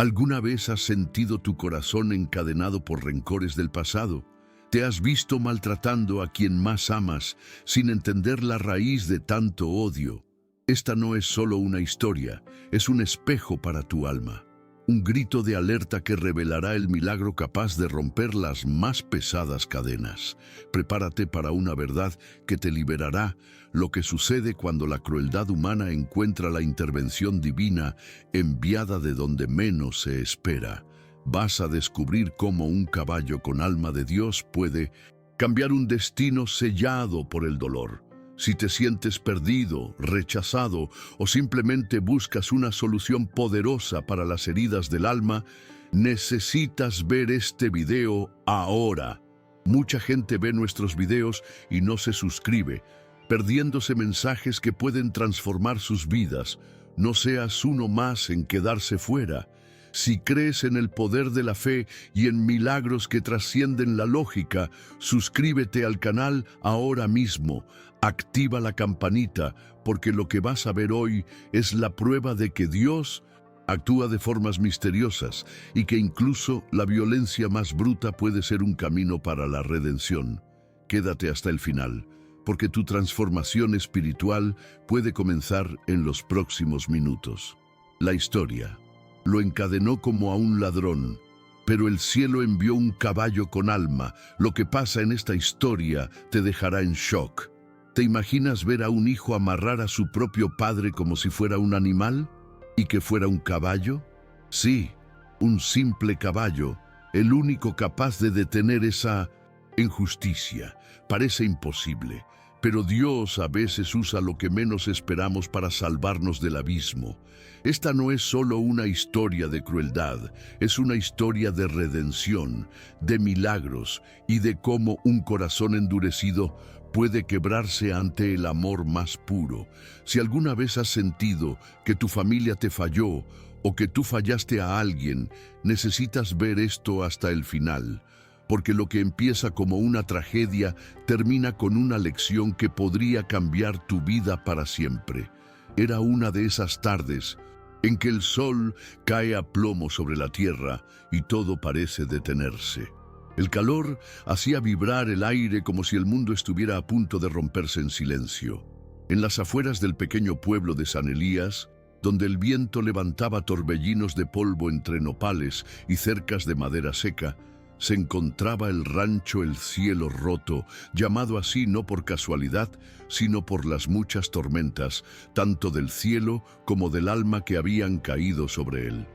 ¿Alguna vez has sentido tu corazón encadenado por rencores del pasado? ¿Te has visto maltratando a quien más amas sin entender la raíz de tanto odio? Esta no es solo una historia, es un espejo para tu alma. Un grito de alerta que revelará el milagro capaz de romper las más pesadas cadenas. Prepárate para una verdad que te liberará, lo que sucede cuando la crueldad humana encuentra la intervención divina enviada de donde menos se espera. Vas a descubrir cómo un caballo con alma de Dios puede cambiar un destino sellado por el dolor. Si te sientes perdido, rechazado o simplemente buscas una solución poderosa para las heridas del alma, necesitas ver este video ahora. Mucha gente ve nuestros videos y no se suscribe, perdiéndose mensajes que pueden transformar sus vidas. No seas uno más en quedarse fuera. Si crees en el poder de la fe y en milagros que trascienden la lógica, suscríbete al canal ahora mismo. Activa la campanita, porque lo que vas a ver hoy es la prueba de que Dios actúa de formas misteriosas y que incluso la violencia más bruta puede ser un camino para la redención. Quédate hasta el final, porque tu transformación espiritual puede comenzar en los próximos minutos. La historia lo encadenó como a un ladrón, pero el cielo envió un caballo con alma. Lo que pasa en esta historia te dejará en shock. ¿Te imaginas ver a un hijo amarrar a su propio padre como si fuera un animal? ¿Y que fuera un caballo? Sí, un simple caballo, el único capaz de detener esa injusticia. Parece imposible, pero Dios a veces usa lo que menos esperamos para salvarnos del abismo. Esta no es solo una historia de crueldad, es una historia de redención, de milagros y de cómo un corazón endurecido puede quebrarse ante el amor más puro. Si alguna vez has sentido que tu familia te falló o que tú fallaste a alguien, necesitas ver esto hasta el final, porque lo que empieza como una tragedia termina con una lección que podría cambiar tu vida para siempre. Era una de esas tardes en que el sol cae a plomo sobre la tierra y todo parece detenerse. El calor hacía vibrar el aire como si el mundo estuviera a punto de romperse en silencio. En las afueras del pequeño pueblo de San Elías, donde el viento levantaba torbellinos de polvo entre nopales y cercas de madera seca, se encontraba el rancho El Cielo Roto, llamado así no por casualidad, sino por las muchas tormentas, tanto del cielo como del alma que habían caído sobre él.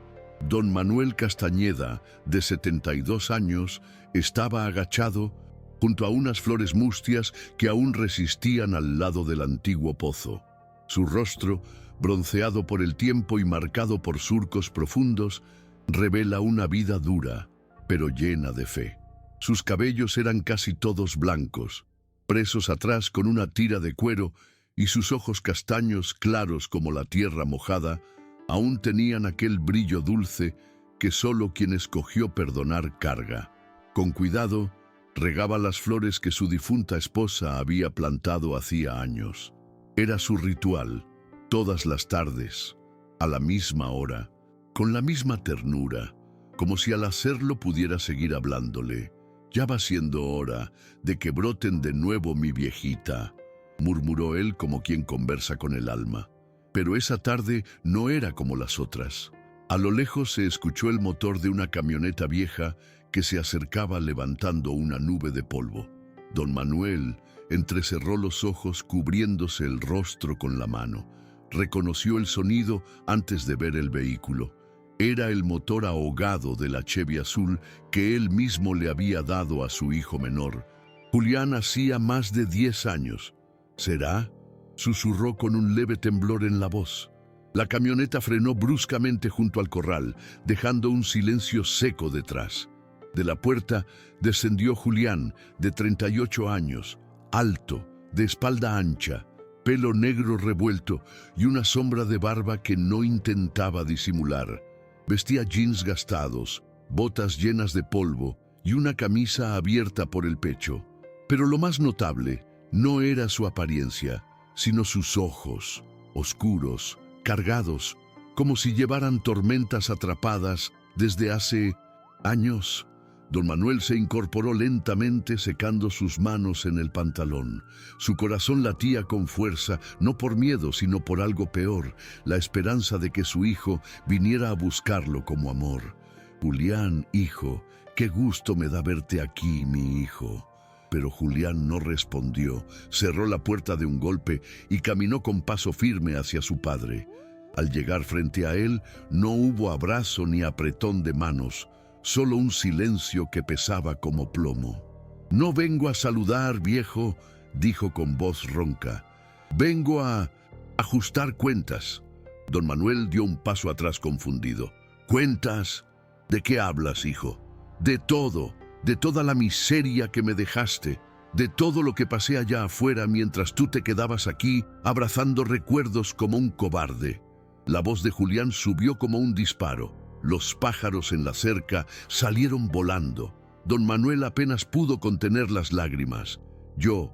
Don Manuel Castañeda, de 72 años, estaba agachado junto a unas flores mustias que aún resistían al lado del antiguo pozo. Su rostro, bronceado por el tiempo y marcado por surcos profundos, revela una vida dura, pero llena de fe. Sus cabellos eran casi todos blancos, presos atrás con una tira de cuero, y sus ojos castaños claros como la tierra mojada aún tenían aquel brillo dulce que solo quien escogió perdonar carga. Con cuidado, regaba las flores que su difunta esposa había plantado hacía años. Era su ritual, todas las tardes, a la misma hora, con la misma ternura, como si al hacerlo pudiera seguir hablándole. «Ya va siendo hora de que broten de nuevo, mi viejita», murmuró él como quien conversa con el alma. Pero esa tarde no era como las otras. A lo lejos se escuchó el motor de una camioneta vieja que se acercaba levantando una nube de polvo. Don Manuel entrecerró los ojos cubriéndose el rostro con la mano. Reconoció el sonido antes de ver el vehículo. Era el motor ahogado de la Chevy azul que él mismo le había dado a su hijo menor. Julián hacía más de 10 años. ¿Será?, susurró con un leve temblor en la voz. La camioneta frenó bruscamente junto al corral, dejando un silencio seco detrás. De la puerta descendió Julián, de 38 años, alto, de espalda ancha, pelo negro revuelto y una sombra de barba que no intentaba disimular. Vestía jeans gastados, botas llenas de polvo y una camisa abierta por el pecho. Pero lo más notable no era su apariencia, sino sus ojos, oscuros, cargados, como si llevaran tormentas atrapadas desde hace años. Don Manuel se incorporó lentamente, secando sus manos en el pantalón. Su corazón latía con fuerza, no por miedo, sino por algo peor, la esperanza de que su hijo viniera a buscarlo como amor. Julián, hijo, qué gusto me da verte aquí, mi hijo. Pero Julián no respondió, cerró la puerta de un golpe y caminó con paso firme hacia su padre. Al llegar frente a él, no hubo abrazo ni apretón de manos, solo un silencio que pesaba como plomo. «No vengo a saludar, viejo», dijo con voz ronca. «Vengo a ajustar cuentas». Don Manuel dio un paso atrás confundido. «¿Cuentas? ¿De qué hablas, hijo?» «De todo, de toda la miseria que me dejaste, de todo lo que pasé allá afuera mientras tú te quedabas aquí abrazando recuerdos como un cobarde». La voz de Julián subió como un disparo. Los pájaros en la cerca salieron volando. Don Manuel apenas pudo contener las lágrimas. Yo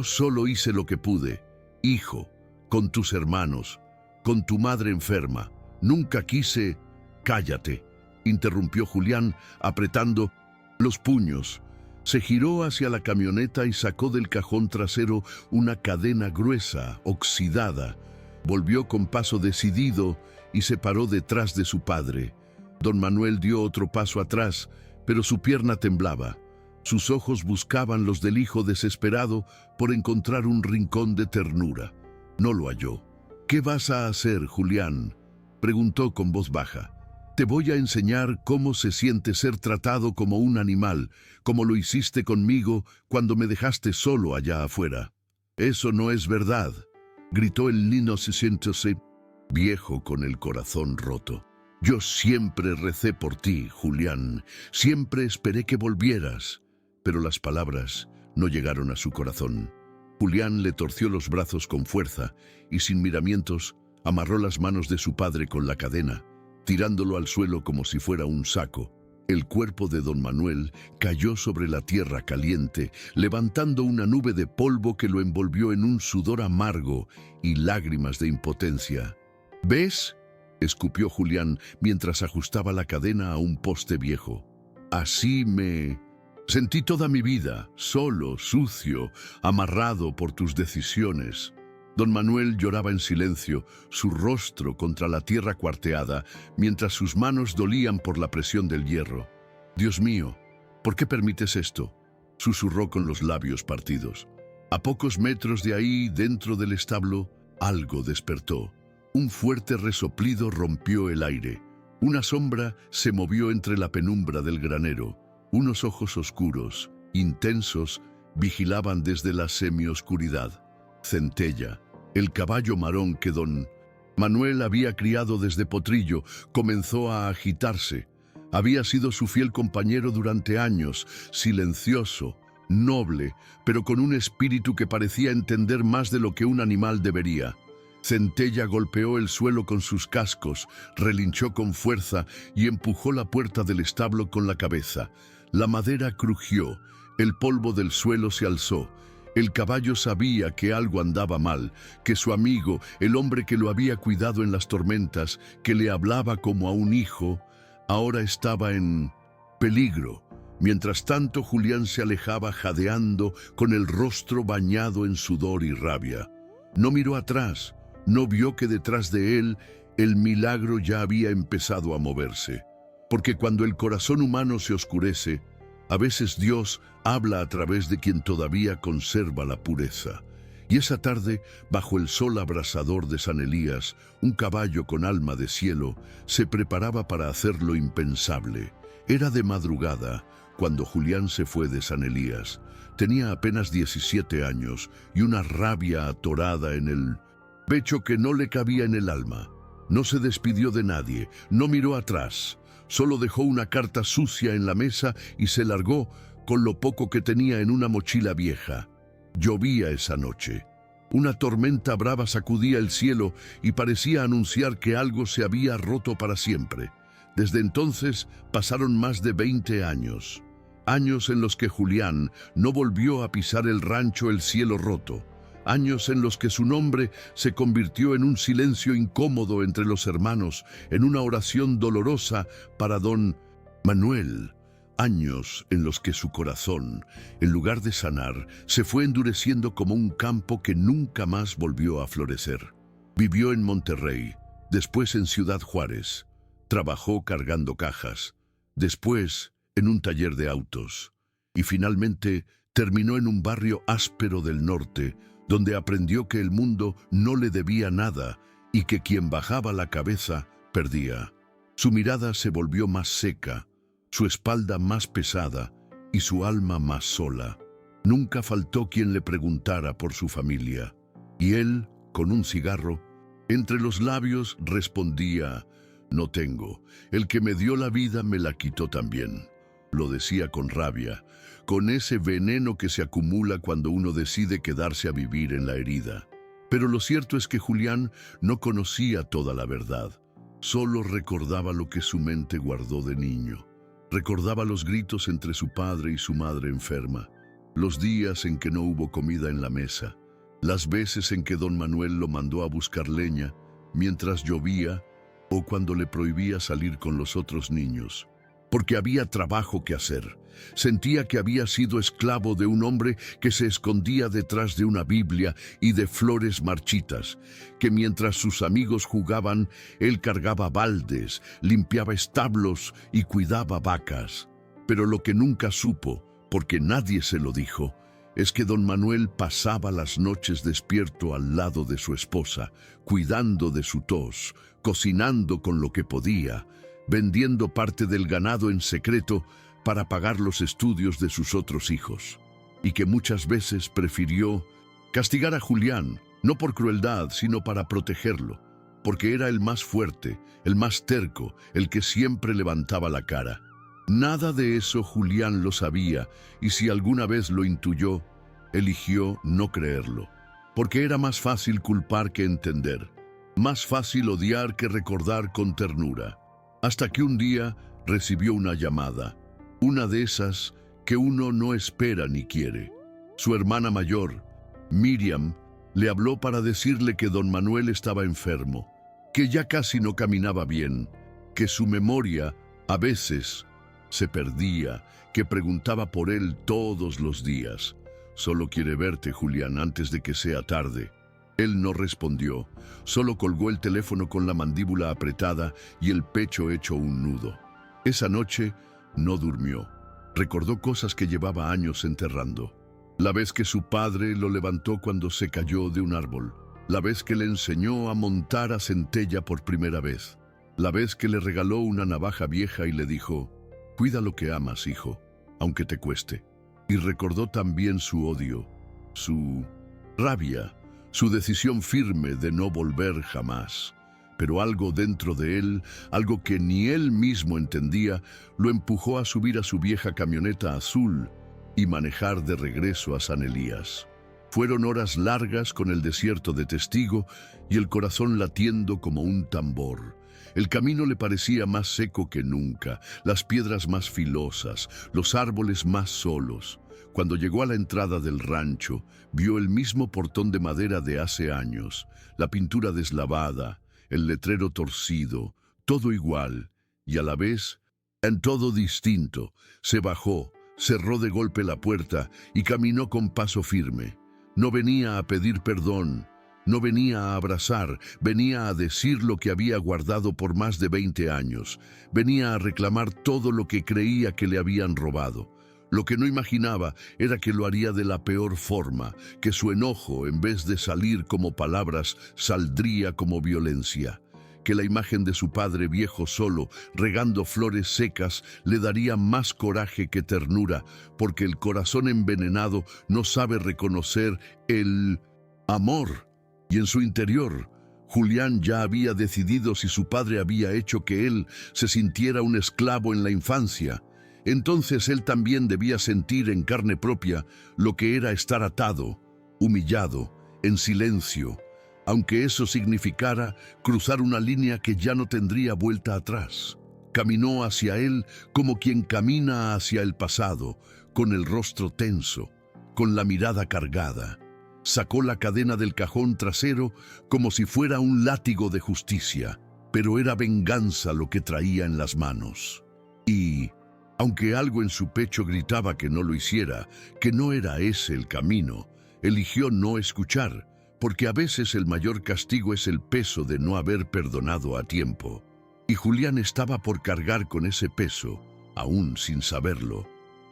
solo hice lo que pude, hijo, con tus hermanos, con tu madre enferma. Nunca quise... Cállate, interrumpió Julián, apretando los puños. Se giró hacia la camioneta y sacó del cajón trasero una cadena gruesa, oxidada. Volvió con paso decidido y se paró detrás de su padre. Don Manuel dio otro paso atrás, pero su pierna temblaba. Sus ojos buscaban los del hijo desesperado por encontrar un rincón de ternura. No lo halló. «¿Qué vas a hacer, Julián?», preguntó con voz baja. «Te voy a enseñar cómo se siente ser tratado como un animal, como lo hiciste conmigo cuando me dejaste solo allá afuera». «Eso no es verdad», gritó el niño sintiéndose viejo con el corazón roto. «Yo siempre recé por ti, Julián. Siempre esperé que volvieras». Pero las palabras no llegaron a su corazón. Julián le torció los brazos con fuerza y, sin miramientos, amarró las manos de su padre con la cadena, tirándolo al suelo como si fuera un saco. El cuerpo de don Manuel cayó sobre la tierra caliente, levantando una nube de polvo que lo envolvió en un sudor amargo y lágrimas de impotencia. «¿Ves?», escupió Julián mientras ajustaba la cadena a un poste viejo. «Así me sentí toda mi vida, solo, sucio, amarrado por tus decisiones». Don Manuel lloraba en silencio, su rostro contra la tierra cuarteada, mientras sus manos dolían por la presión del hierro. «Dios mío, ¿por qué permites esto?», susurró con los labios partidos. A pocos metros de ahí, dentro del establo, algo despertó. Un fuerte resoplido rompió el aire. Una sombra se movió entre la penumbra del granero. Unos ojos oscuros, intensos, vigilaban desde la semioscuridad. Centella, el caballo marrón que don Manuel había criado desde potrillo, comenzó a agitarse. Había sido su fiel compañero durante años, silencioso, noble, pero con un espíritu que parecía entender más de lo que un animal debería. Centella golpeó el suelo con sus cascos, relinchó con fuerza y empujó la puerta del establo con la cabeza. La madera crujió, el polvo del suelo se alzó. El caballo sabía que algo andaba mal, que su amigo, el hombre que lo había cuidado en las tormentas, que le hablaba como a un hijo, ahora estaba en peligro. Mientras tanto, Julián se alejaba jadeando, con el rostro bañado en sudor y rabia. No miró atrás, no vio que detrás de él el milagro ya había empezado a moverse. Porque cuando el corazón humano se oscurece, a veces Dios habla a través de quien todavía conserva la pureza. Y esa tarde, bajo el sol abrasador de San Elías, un caballo con alma de cielo se preparaba para hacer lo impensable. Era de madrugada cuando Julián se fue de San Elías. Tenía apenas 17 años y una rabia atorada en el pecho que no le cabía en el alma. No se despidió de nadie, no miró atrás. Solo dejó una carta sucia en la mesa y se largó con lo poco que tenía en una mochila vieja. Llovía esa noche. Una tormenta brava sacudía el cielo y parecía anunciar que algo se había roto para siempre. Desde entonces pasaron más de 20 años. Años en los que Julián no volvió a pisar el rancho El Cielo Roto. Años en los que su nombre se convirtió en un silencio incómodo entre los hermanos, en una oración dolorosa para don Manuel. Años en los que su corazón, en lugar de sanar, se fue endureciendo como un campo que nunca más volvió a florecer. Vivió en Monterrey, después en Ciudad Juárez. Trabajó cargando cajas, después en un taller de autos y finalmente terminó en un barrio áspero del norte, donde aprendió que el mundo no le debía nada y que quien bajaba la cabeza perdía. Su mirada se volvió más seca, su espalda más pesada y su alma más sola. Nunca faltó quien le preguntara por su familia, y él, con un cigarro entre los labios, respondía: «No tengo. El que me dio la vida me la quitó también». Lo decía con rabia, con ese veneno que se acumula cuando uno decide quedarse a vivir en la herida. Pero lo cierto es que Julián no conocía toda la verdad. Solo recordaba lo que su mente guardó de niño. Recordaba los gritos entre su padre y su madre enferma, los días en que no hubo comida en la mesa, las veces en que don Manuel lo mandó a buscar leña mientras llovía o cuando le prohibía salir con los otros niños. Porque había trabajo que hacer. Sentía que había sido esclavo de un hombre que se escondía detrás de una Biblia y de flores marchitas, que mientras sus amigos jugaban, él cargaba baldes, limpiaba establos y cuidaba vacas. Pero lo que nunca supo, porque nadie se lo dijo, es que don Manuel pasaba las noches despierto al lado de su esposa, cuidando de su tos, cocinando con lo que podía, vendiendo parte del ganado en secreto para pagar los estudios de sus otros hijos, y que muchas veces prefirió castigar a Julián, no por crueldad, sino para protegerlo, porque era el más fuerte, el más terco, el que siempre levantaba la cara. Nada de eso Julián lo sabía, y si alguna vez lo intuyó, eligió no creerlo, porque era más fácil culpar que entender, más fácil odiar que recordar con ternura. Hasta que un día recibió una llamada, una de esas que uno no espera ni quiere. Su hermana mayor, Miriam, le habló para decirle que don Manuel estaba enfermo, que ya casi no caminaba bien, que su memoria, a veces, se perdía, que preguntaba por él todos los días. «Solo quiere verte, Julián, antes de que sea tarde». Él no respondió, solo colgó el teléfono con la mandíbula apretada y el pecho hecho un nudo. Esa noche no durmió. Recordó cosas que llevaba años enterrando. La vez que su padre lo levantó cuando se cayó de un árbol. La vez que le enseñó a montar a centella por primera vez. La vez que le regaló una navaja vieja y le dijo: «Cuida lo que amas, hijo, aunque te cueste». Y recordó también su odio, su rabia, su decisión firme de no volver jamás. Pero algo dentro de él, algo que ni él mismo entendía, lo empujó a subir a su vieja camioneta azul y manejar de regreso a San Elías. Fueron horas largas con el desierto de testigo y el corazón latiendo como un tambor. El camino le parecía más seco que nunca, las piedras más filosas, los árboles más solos. Cuando llegó a la entrada del rancho, vio el mismo portón de madera de hace años, la pintura deslavada, el letrero torcido, todo igual, y a la vez, en todo distinto. Se bajó, cerró de golpe la puerta y caminó con paso firme. No venía a pedir perdón, no venía a abrazar, venía a decir lo que había guardado por más de 20 años. Venía a reclamar todo lo que creía que le habían robado. Lo que no imaginaba era que lo haría de la peor forma, que su enojo, en vez de salir como palabras, saldría como violencia. Que la imagen de su padre viejo solo, regando flores secas, le daría más coraje que ternura, porque el corazón envenenado no sabe reconocer el amor. Y en su interior, Julián ya había decidido si su padre había hecho que él se sintiera un esclavo en la infancia. Entonces él también debía sentir en carne propia lo que era estar atado, humillado, en silencio, aunque eso significara cruzar una línea que ya no tendría vuelta atrás. Caminó hacia él como quien camina hacia el pasado, con el rostro tenso, con la mirada cargada. Sacó la cadena del cajón trasero como si fuera un látigo de justicia, pero era venganza lo que traía en las manos. Y, aunque algo en su pecho gritaba que no lo hiciera, que no era ese el camino, eligió no escuchar, porque a veces el mayor castigo es el peso de no haber perdonado a tiempo. Y Julián estaba por cargar con ese peso, aún sin saberlo.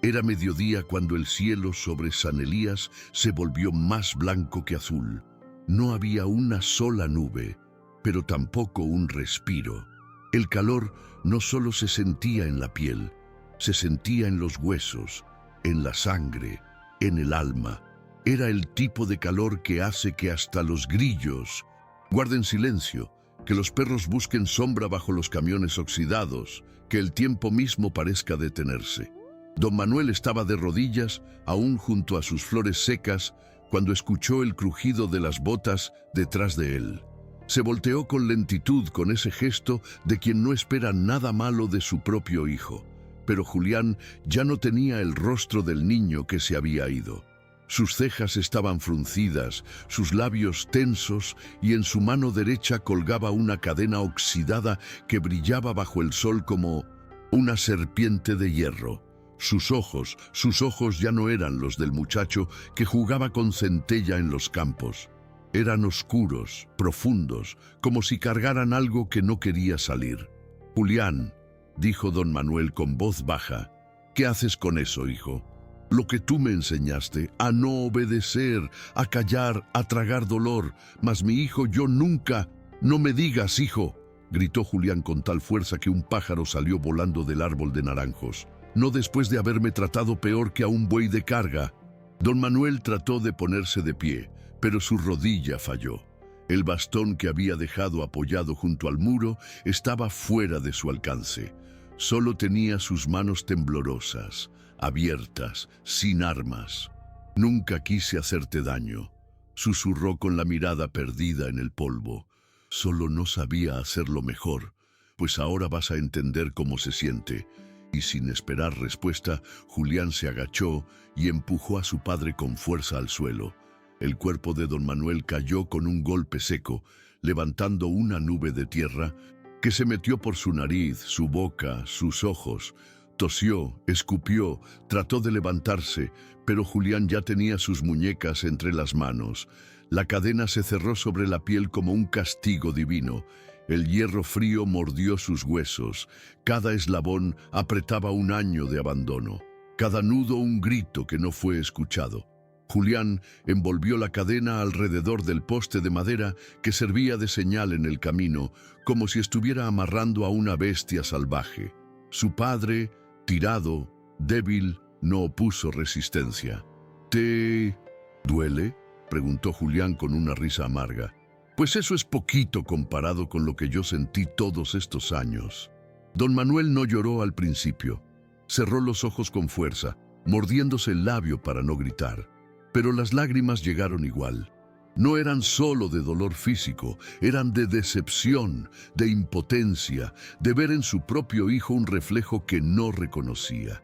Era mediodía cuando el cielo sobre San Elías se volvió más blanco que azul. No había una sola nube, pero tampoco un respiro. El calor no solo se sentía en la piel, se sentía en los huesos, en la sangre, en el alma. Era el tipo de calor que hace que hasta los grillos guarden silencio, que los perros busquen sombra bajo los camiones oxidados, que el tiempo mismo parezca detenerse. Don Manuel estaba de rodillas, aún junto a sus flores secas, cuando escuchó el crujido de las botas detrás de él. Se volteó con lentitud, con ese gesto de quien no espera nada malo de su propio hijo. Pero Julián ya no tenía el rostro del niño que se había ido. Sus cejas estaban fruncidas, sus labios tensos, y en su mano derecha colgaba una cadena oxidada que brillaba bajo el sol como una serpiente de hierro. Sus ojos ya no eran los del muchacho que jugaba con centella en los campos. Eran oscuros, profundos, como si cargaran algo que no quería salir. «Julián», dijo don Manuel con voz baja, «¿qué haces con eso, hijo? Lo que tú me enseñaste, a no obedecer, a callar, a tragar dolor. Mas mi hijo, yo nunca... No me digas, hijo», gritó Julián con tal fuerza que un pájaro salió volando del árbol de naranjos. «No después de haberme tratado peor que a un buey de carga». Don Manuel trató de ponerse de pie, pero su rodilla falló. El bastón que había dejado apoyado junto al muro estaba fuera de su alcance. Solo tenía sus manos temblorosas, abiertas, sin armas. «Nunca quise hacerte daño», susurró con la mirada perdida en el polvo. «Solo no sabía hacerlo mejor, pues ahora vas a entender cómo se siente». Y sin esperar respuesta, Julián se agachó y empujó a su padre con fuerza al suelo. El cuerpo de don Manuel cayó con un golpe seco, levantando una nube de tierra que se metió por su nariz, su boca, sus ojos. Tosió, escupió, trató de levantarse, pero Julián ya tenía sus muñecas entre las manos. La cadena se cerró sobre la piel como un castigo divino. El hierro frío mordió sus huesos. Cada eslabón apretaba un año de abandono. Cada nudo un grito que no fue escuchado. Julián envolvió la cadena alrededor del poste de madera que servía de señal en el camino, como si estuviera amarrando a una bestia salvaje. Su padre, tirado, débil, no opuso resistencia. «¿Te duele?», preguntó Julián con una risa amarga. «Pues eso es poquito comparado con lo que yo sentí todos estos años». Don Manuel no lloró al principio. Cerró los ojos con fuerza, mordiéndose el labio para no gritar. Pero las lágrimas llegaron igual. No eran solo de dolor físico, eran de decepción, de impotencia, de ver en su propio hijo un reflejo que no reconocía.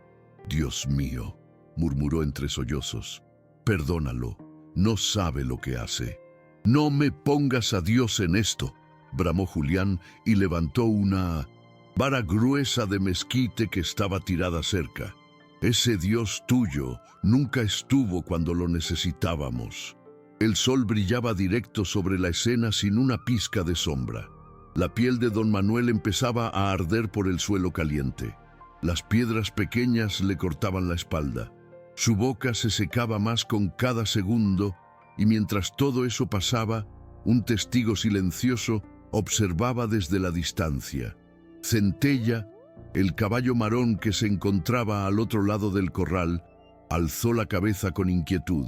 «Dios mío», murmuró entre sollozos, «perdónalo, no sabe lo que hace». «No me pongas a Dios en esto», bramó Julián y levantó una vara gruesa de mezquite que estaba tirada cerca. «Ese Dios tuyo nunca estuvo cuando lo necesitábamos». El sol brillaba directo sobre la escena sin una pizca de sombra. La piel de don Manuel empezaba a arder por el suelo caliente. Las piedras pequeñas le cortaban la espalda. Su boca se secaba más con cada segundo. Y mientras todo eso pasaba, un testigo silencioso observaba desde la distancia. Centella, el caballo marrón que se encontraba al otro lado del corral, alzó la cabeza con inquietud.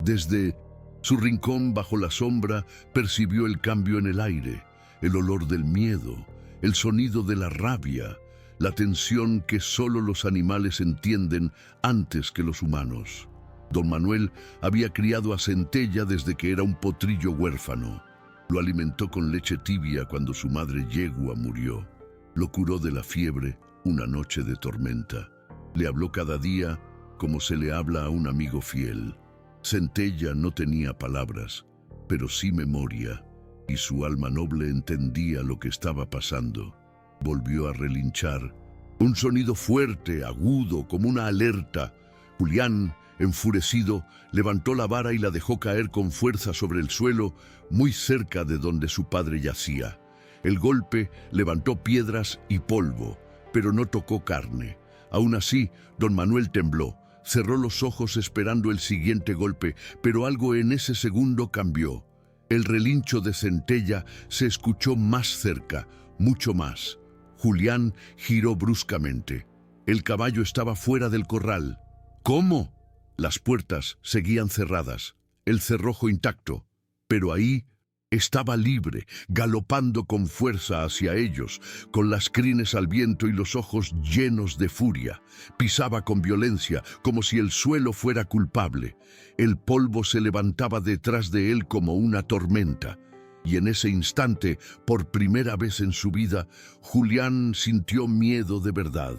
Desde su rincón bajo la sombra percibió el cambio en el aire, el olor del miedo, el sonido de la rabia, la tensión que solo los animales entienden antes que los humanos. Don Manuel había criado a Centella desde que era un potrillo huérfano. Lo alimentó con leche tibia cuando su madre yegua murió. Lo curó de la fiebre una noche de tormenta. Le habló cada día como se le habla a un amigo fiel. Centella no tenía palabras, pero sí memoria, y su alma noble entendía lo que estaba pasando. Volvió a relinchar, un sonido fuerte, agudo, como una alerta. Julián, enfurecido, levantó la vara y la dejó caer con fuerza sobre el suelo, muy cerca de donde su padre yacía. El golpe levantó piedras y polvo, pero no tocó carne. Aún así, don Manuel tembló, cerró los ojos esperando el siguiente golpe, pero algo en ese segundo cambió. El relincho de Centella se escuchó más cerca, mucho más. Julián giró bruscamente. El caballo estaba fuera del corral. ¿Cómo? Las puertas seguían cerradas, el cerrojo intacto, pero ahí estaba libre, galopando con fuerza hacia ellos, con las crines al viento y los ojos llenos de furia. Pisaba con violencia, como si el suelo fuera culpable. El polvo se levantaba detrás de él como una tormenta. Y en ese instante, por primera vez en su vida, Julián sintió miedo de verdad.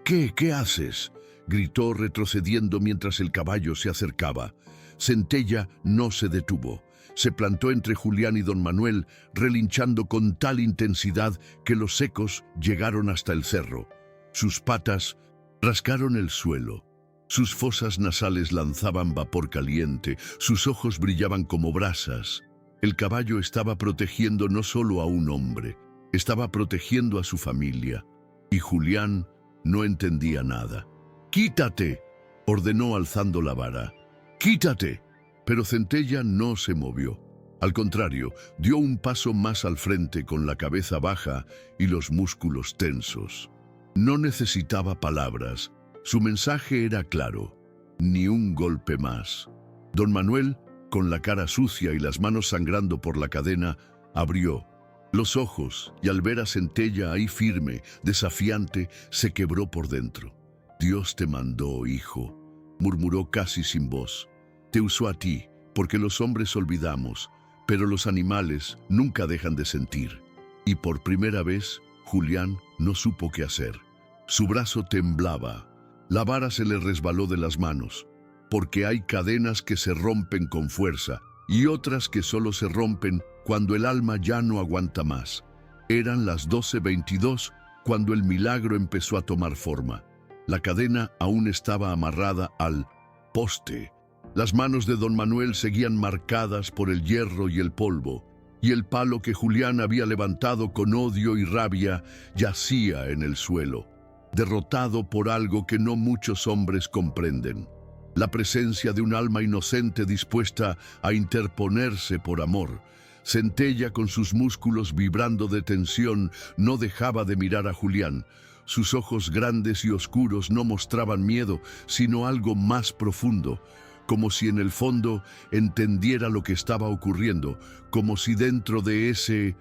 ¿Qué haces?, gritó retrocediendo mientras el caballo se acercaba. Centella no se detuvo. Se plantó entre Julián y don Manuel, relinchando con tal intensidad que los ecos llegaron hasta el cerro. Sus patas rascaron el suelo. Sus fosas nasales lanzaban vapor caliente, sus ojos brillaban como brasas. El caballo estaba protegiendo no solo a un hombre, estaba protegiendo a su familia. Y Julián no entendía nada. «¡Quítate!», ordenó alzando la vara. «¡Quítate!». Pero Centella no se movió. Al contrario, dio un paso más al frente con la cabeza baja y los músculos tensos. No necesitaba palabras. Su mensaje era claro. Ni un golpe más. Don Manuel, con la cara sucia y las manos sangrando por la cadena, abrió los ojos y al ver a Centella ahí firme, desafiante, se quebró por dentro. «Dios te mandó, hijo», murmuró casi sin voz. «Te usó a ti, porque los hombres olvidamos, pero los animales nunca dejan de sentir». Y por primera vez, Julián no supo qué hacer. Su brazo temblaba. La vara se le resbaló de las manos, porque hay cadenas que se rompen con fuerza y otras que solo se rompen cuando el alma ya no aguanta más. Eran las 12:22 cuando el milagro empezó a tomar forma. La cadena aún estaba amarrada al poste. Las manos de don Manuel seguían marcadas por el hierro y el polvo, y el palo que Julián había levantado con odio y rabia yacía en el suelo, derrotado por algo que no muchos hombres comprenden: la presencia de un alma inocente dispuesta a interponerse por amor. Centella, con sus músculos vibrando de tensión, no dejaba de mirar a Julián. Sus ojos grandes y oscuros no mostraban miedo, sino algo más profundo, como si en el fondo entendiera lo que estaba ocurriendo, como si dentro de ese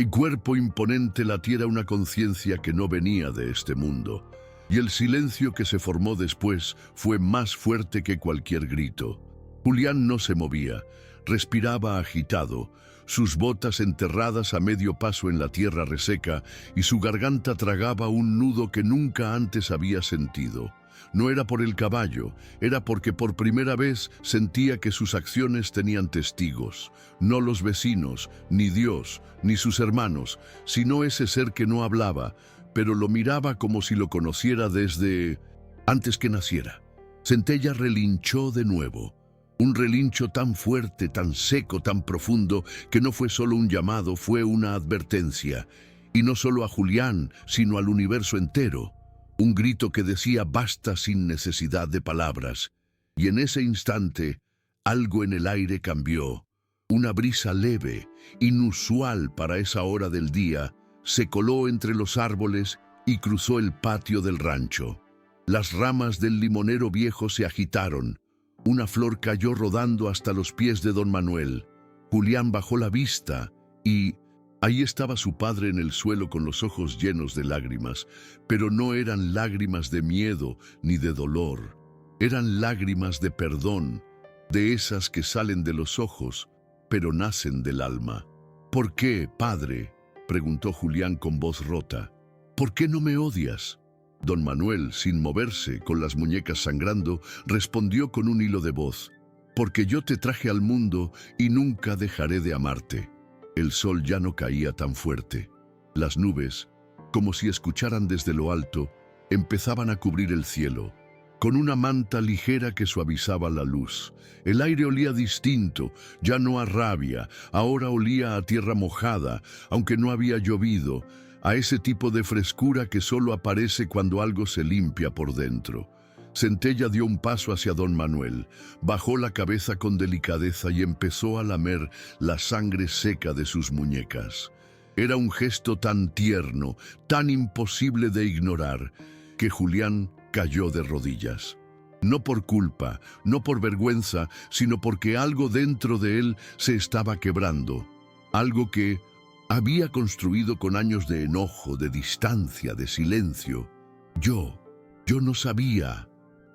cuerpo imponente latiera una conciencia que no venía de este mundo. Y el silencio que se formó después fue más fuerte que cualquier grito. Julián no se movía, respiraba agitado, sus botas enterradas a medio paso en la tierra reseca, y su garganta tragaba un nudo que nunca antes había sentido. No era por el caballo, era porque por primera vez sentía que sus acciones tenían testigos, no los vecinos, ni Dios, ni sus hermanos, sino ese ser que no hablaba, pero lo miraba como si lo conociera desde antes que naciera. Centella relinchó de nuevo, un relincho tan fuerte, tan seco, tan profundo, que no fue solo un llamado, fue una advertencia, y no solo a Julián, sino al universo entero. Un grito que decía basta sin necesidad de palabras. Y en ese instante, algo en el aire cambió. Una brisa leve, inusual para esa hora del día, se coló entre los árboles y cruzó el patio del rancho. Las ramas del limonero viejo se agitaron. Una flor cayó rodando hasta los pies de don Manuel. Julián bajó la vista y ahí estaba su padre en el suelo con los ojos llenos de lágrimas, pero no eran lágrimas de miedo ni de dolor. Eran lágrimas de perdón, de esas que salen de los ojos, pero nacen del alma. «¿Por qué, padre?», preguntó Julián con voz rota. «¿Por qué no me odias?». Don Manuel, sin moverse, con las muñecas sangrando, respondió con un hilo de voz: porque yo te traje al mundo y nunca dejaré de amarte. El sol ya no caía tan fuerte. Las nubes, como si escucharan desde lo alto, empezaban a cubrir el cielo, con una manta ligera que suavizaba la luz. El aire olía distinto, ya no a rabia, ahora olía a tierra mojada, aunque no había llovido, a ese tipo de frescura que solo aparece cuando algo se limpia por dentro. Centella dio un paso hacia don Manuel, bajó la cabeza con delicadeza y empezó a lamer la sangre seca de sus muñecas. Era un gesto tan tierno, tan imposible de ignorar, que Julián cayó de rodillas. No por culpa, no por vergüenza, sino porque algo dentro de él se estaba quebrando. Algo que había construido con años de enojo, de distancia, de silencio. Yo no sabía,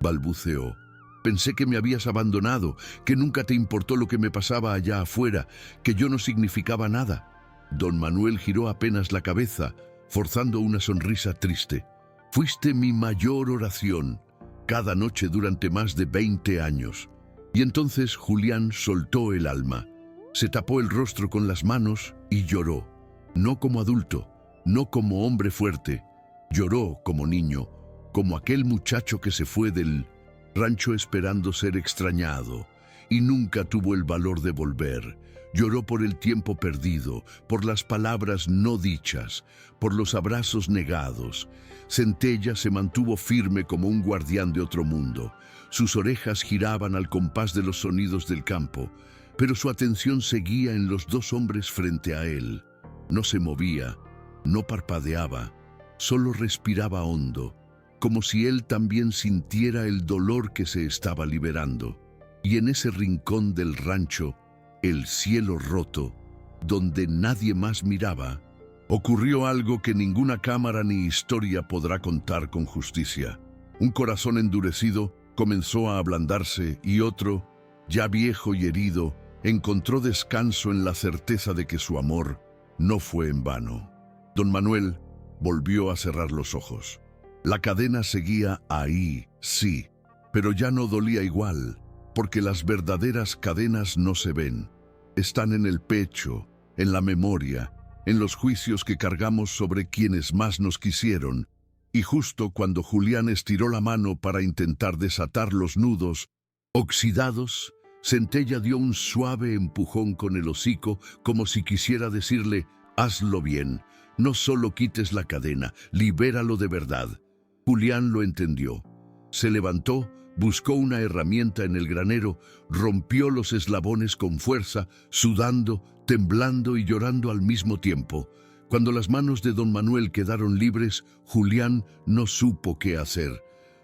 balbuceó. Pensé que me habías abandonado, que nunca te importó lo que me pasaba allá afuera, que yo no significaba nada. Don Manuel giró apenas la cabeza, forzando una sonrisa triste. Fuiste mi mayor oración, cada noche durante más de 20 años. Y entonces Julián soltó el alma. Se tapó el rostro con las manos y lloró. No como adulto, no como hombre fuerte. Lloró como niño, como aquel muchacho que se fue del rancho esperando ser extrañado y nunca tuvo el valor de volver. Lloró por el tiempo perdido, por las palabras no dichas, por los abrazos negados. Centella se mantuvo firme como un guardián de otro mundo. Sus orejas giraban al compás de los sonidos del campo, pero su atención seguía en los dos hombres frente a él. No se movía, no parpadeaba, solo respiraba hondo, como si él también sintiera el dolor que se estaba liberando. Y en ese rincón del rancho, el cielo roto, donde nadie más miraba, ocurrió algo que ninguna cámara ni historia podrá contar con justicia. Un corazón endurecido comenzó a ablandarse y otro, ya viejo y herido, encontró descanso en la certeza de que su amor no fue en vano. Don Manuel volvió a cerrar los ojos. La cadena seguía ahí, sí, pero ya no dolía igual, porque las verdaderas cadenas no se ven. Están en el pecho, en la memoria, en los juicios que cargamos sobre quienes más nos quisieron. Y justo cuando Julián estiró la mano para intentar desatar los nudos oxidados, Centella dio un suave empujón con el hocico, como si quisiera decirle: hazlo bien, no solo quites la cadena, libéralo de verdad. Julián lo entendió. Se levantó, buscó una herramienta en el granero, rompió los eslabones con fuerza, sudando, temblando y llorando al mismo tiempo. Cuando las manos de don Manuel quedaron libres, Julián no supo qué hacer.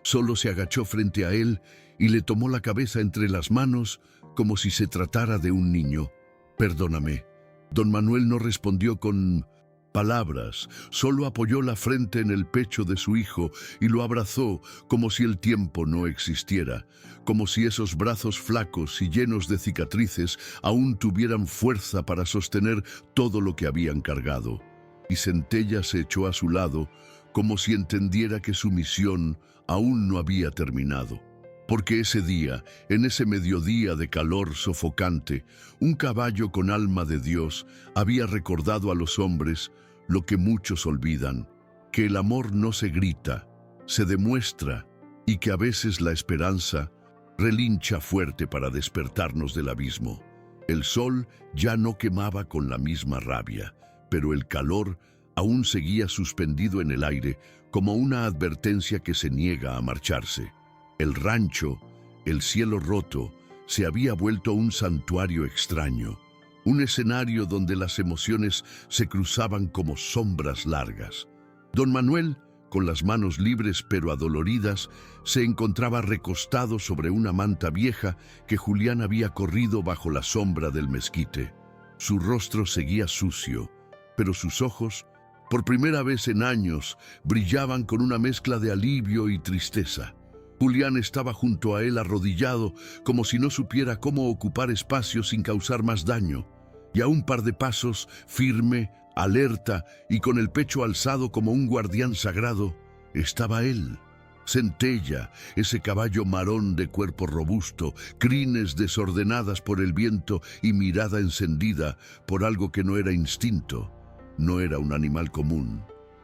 Solo se agachó frente a él y le tomó la cabeza entre las manos como si se tratara de un niño. Perdóname. Don Manuel no respondió con palabras, solo apoyó la frente en el pecho de su hijo y lo abrazó como si el tiempo no existiera, como si esos brazos flacos y llenos de cicatrices aún tuvieran fuerza para sostener todo lo que habían cargado. Y Centella se echó a su lado, como si entendiera que su misión aún no había terminado. Porque ese día, en ese mediodía de calor sofocante, un caballo con alma de Dios había recordado a los hombres lo que muchos olvidan, que el amor no se grita, se demuestra, y que a veces la esperanza relincha fuerte para despertarnos del abismo. El sol ya no quemaba con la misma rabia, pero el calor aún seguía suspendido en el aire como una advertencia que se niega a marcharse. El rancho, el cielo roto, se había vuelto un santuario extraño, un escenario donde las emociones se cruzaban como sombras largas. Don Manuel, con las manos libres pero adoloridas, se encontraba recostado sobre una manta vieja que Julián había corrido bajo la sombra del mezquite. Su rostro seguía sucio, pero sus ojos, por primera vez en años, brillaban con una mezcla de alivio y tristeza. Julián estaba junto a él arrodillado, como si no supiera cómo ocupar espacio sin causar más daño. Y a un par de pasos, firme, alerta y con el pecho alzado como un guardián sagrado, estaba él, Centella, ese caballo marrón de cuerpo robusto, crines desordenadas por el viento y mirada encendida por algo que no era instinto. No era un animal común.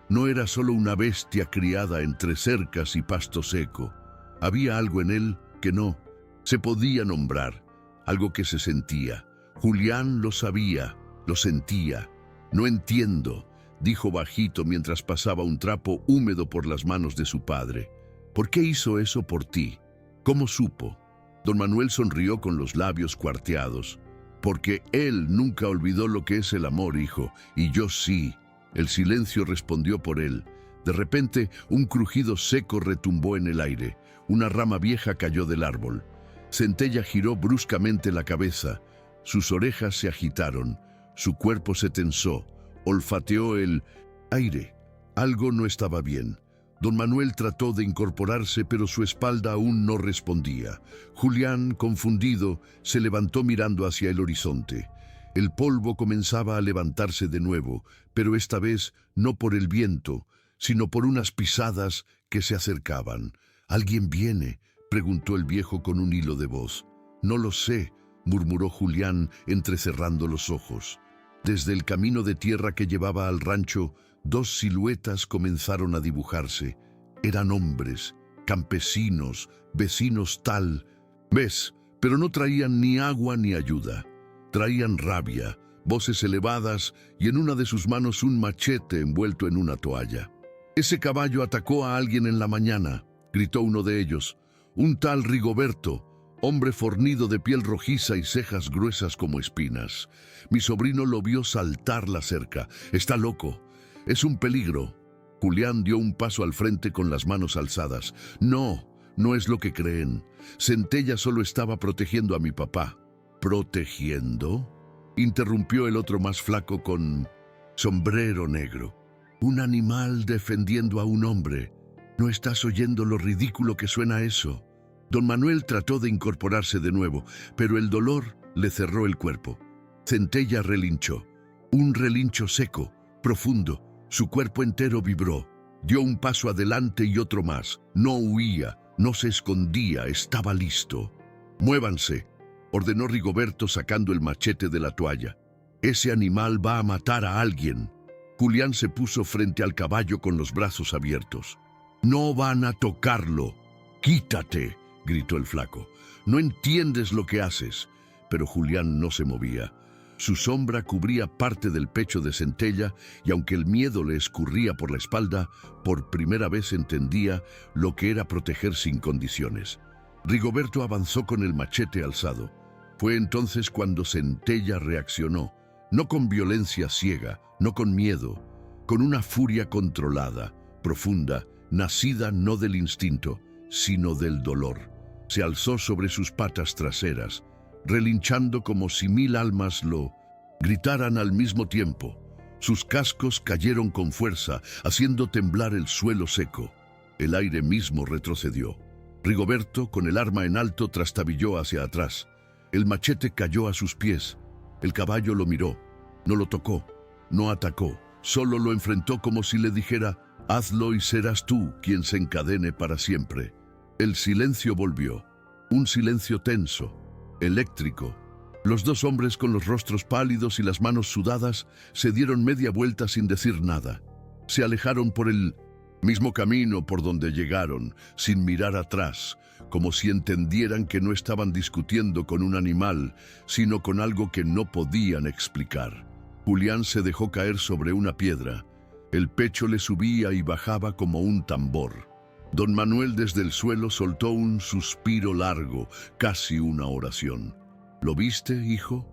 No era solo una bestia criada entre cercas y pasto seco. Había algo en él que no se podía nombrar, algo que se sentía. Julián lo sabía, lo sentía. «No entiendo», dijo bajito mientras pasaba un trapo húmedo por las manos de su padre. «¿Por qué hizo eso por ti? ¿Cómo supo?» Don Manuel sonrió con los labios cuarteados. «Porque él nunca olvidó lo que es el amor, hijo, y yo sí». El silencio respondió por él. De repente, un crujido seco retumbó en el aire. Una rama vieja cayó del árbol. Centella giró bruscamente la cabeza. Sus orejas se agitaron. Su cuerpo se tensó. Olfateó el aire. Algo no estaba bien. Don Manuel trató de incorporarse, pero su espalda aún no respondía. Julián, confundido, se levantó mirando hacia el horizonte. El polvo comenzaba a levantarse de nuevo, pero esta vez no por el viento, sino por unas pisadas que se acercaban. «¿Alguien viene?», preguntó el viejo con un hilo de voz. «No lo sé», murmuró Julián, entrecerrando los ojos. Desde el camino de tierra que llevaba al rancho, dos siluetas comenzaron a dibujarse. Eran hombres, campesinos, vecinos tal vez, pero no traían ni agua ni ayuda. Traían rabia, voces elevadas y en una de sus manos un machete envuelto en una toalla. «Ese caballo atacó a alguien en la mañana», gritó uno de ellos. «Un tal Rigoberto, hombre fornido de piel rojiza y cejas gruesas como espinas. Mi sobrino lo vio saltar la cerca. Está loco. Es un peligro». Julián dio un paso al frente con las manos alzadas. «No, no es lo que creen. Centella solo estaba protegiendo a mi papá». «¿Protegiendo?», interrumpió el otro más flaco con sombrero negro. «Un animal defendiendo a un hombre. ¿No estás oyendo lo ridículo que suena eso?». Don Manuel trató de incorporarse de nuevo, pero el dolor le cerró el cuerpo. Centella relinchó. Un relincho seco, profundo. Su cuerpo entero vibró. Dio un paso adelante y otro más. No huía, no se escondía, estaba listo. «Muévanse», ordenó Rigoberto sacando el machete de la toalla. «Ese animal va a matar a alguien». Julián se puso frente al caballo con los brazos abiertos. «No van a tocarlo». «Quítate», gritó el flaco. «No entiendes lo que haces». Pero Julián no se movía. Su sombra cubría parte del pecho de Centella y aunque el miedo le escurría por la espalda, por primera vez entendía lo que era proteger sin condiciones. Rigoberto avanzó con el machete alzado. Fue entonces cuando Centella reaccionó, no con violencia ciega, no con miedo, con una furia controlada, profunda, nacida no del instinto, sino del dolor. Se alzó sobre sus patas traseras, relinchando como si 1000 almas lo gritaran al mismo tiempo. Sus cascos cayeron con fuerza, haciendo temblar el suelo seco. El aire mismo retrocedió. Rigoberto, con el arma en alto, trastabilló hacia atrás. El machete cayó a sus pies. El caballo lo miró. No lo tocó, no atacó. Solo lo enfrentó como si le dijera: «Hazlo y serás tú quien se encadene para siempre». El silencio volvió. Un silencio tenso, eléctrico. Los dos hombres con los rostros pálidos y las manos sudadas se dieron media vuelta sin decir nada. Se alejaron por el mismo camino por donde llegaron, sin mirar atrás, como si entendieran que no estaban discutiendo con un animal, sino con algo que no podían explicar. Julián se dejó caer sobre una piedra. El pecho le subía y bajaba como un tambor. Don Manuel desde el suelo soltó un suspiro largo, casi una oración. «¿Lo viste, hijo?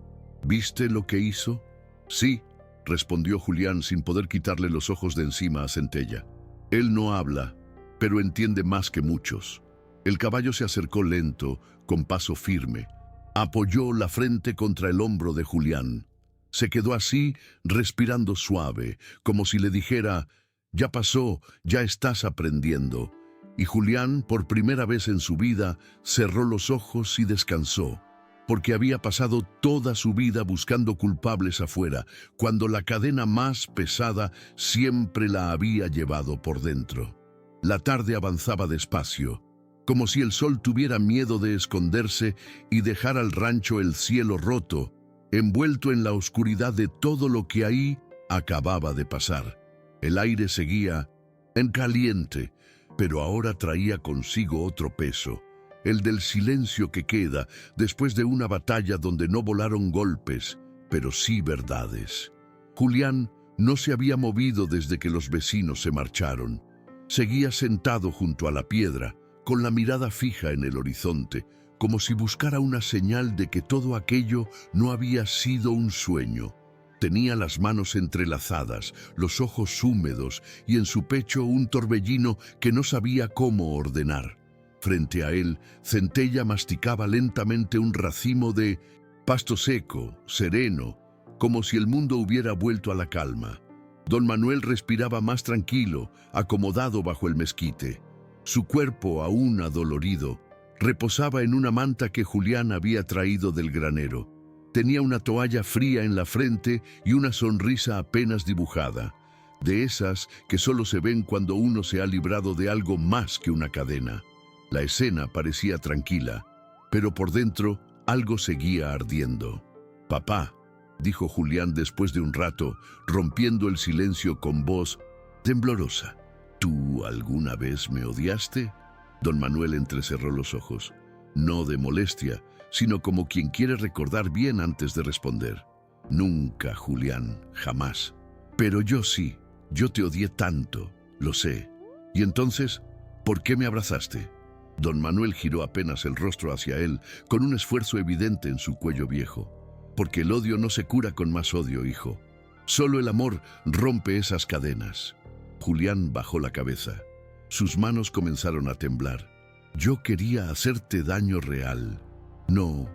¿Viste lo que hizo?». «Sí», respondió Julián sin poder quitarle los ojos de encima a Centella. «Él no habla, pero entiende más que muchos». El caballo se acercó lento, con paso firme. Apoyó la frente contra el hombro de Julián. Se quedó así, respirando suave, como si le dijera: «Ya pasó, ya estás aprendiendo». Y Julián, por primera vez en su vida, cerró los ojos y descansó, porque había pasado toda su vida buscando culpables afuera, cuando la cadena más pesada siempre la había llevado por dentro. La tarde avanzaba despacio, como si el sol tuviera miedo de esconderse y dejar al rancho el cielo roto, envuelto en la oscuridad de todo lo que ahí acababa de pasar. El aire seguía en caliente, pero ahora traía consigo otro peso, el del silencio que queda después de una batalla donde no volaron golpes, pero sí verdades. Julián no se había movido desde que los vecinos se marcharon. Seguía sentado junto a la piedra, con la mirada fija en el horizonte, como si buscara una señal de que todo aquello no había sido un sueño. Tenía las manos entrelazadas, los ojos húmedos y en su pecho un torbellino que no sabía cómo ordenar. Frente a él, Centella masticaba lentamente un racimo de pasto seco, sereno, como si el mundo hubiera vuelto a la calma. Don Manuel respiraba más tranquilo, acomodado bajo el mezquite. Su cuerpo, aún adolorido, reposaba en una manta que Julián había traído del granero. Tenía una toalla fría en la frente y una sonrisa apenas dibujada, de esas que solo se ven cuando uno se ha librado de algo más que una cadena. La escena parecía tranquila, pero por dentro algo seguía ardiendo. «Papá», dijo Julián después de un rato, rompiendo el silencio con voz temblorosa. «¿Tú alguna vez me odiaste?» Don Manuel entrecerró los ojos, no de molestia, sino como quien quiere recordar bien antes de responder. «Nunca, Julián, jamás. Pero yo sí, yo te odié tanto, lo sé. ¿Y entonces, por qué me abrazaste?» Don Manuel giró apenas el rostro hacia él, con un esfuerzo evidente en su cuello viejo. «Porque el odio no se cura con más odio, hijo. Solo el amor rompe esas cadenas». Julián bajó la cabeza. Sus manos comenzaron a temblar. «Yo quería hacerte daño real. No,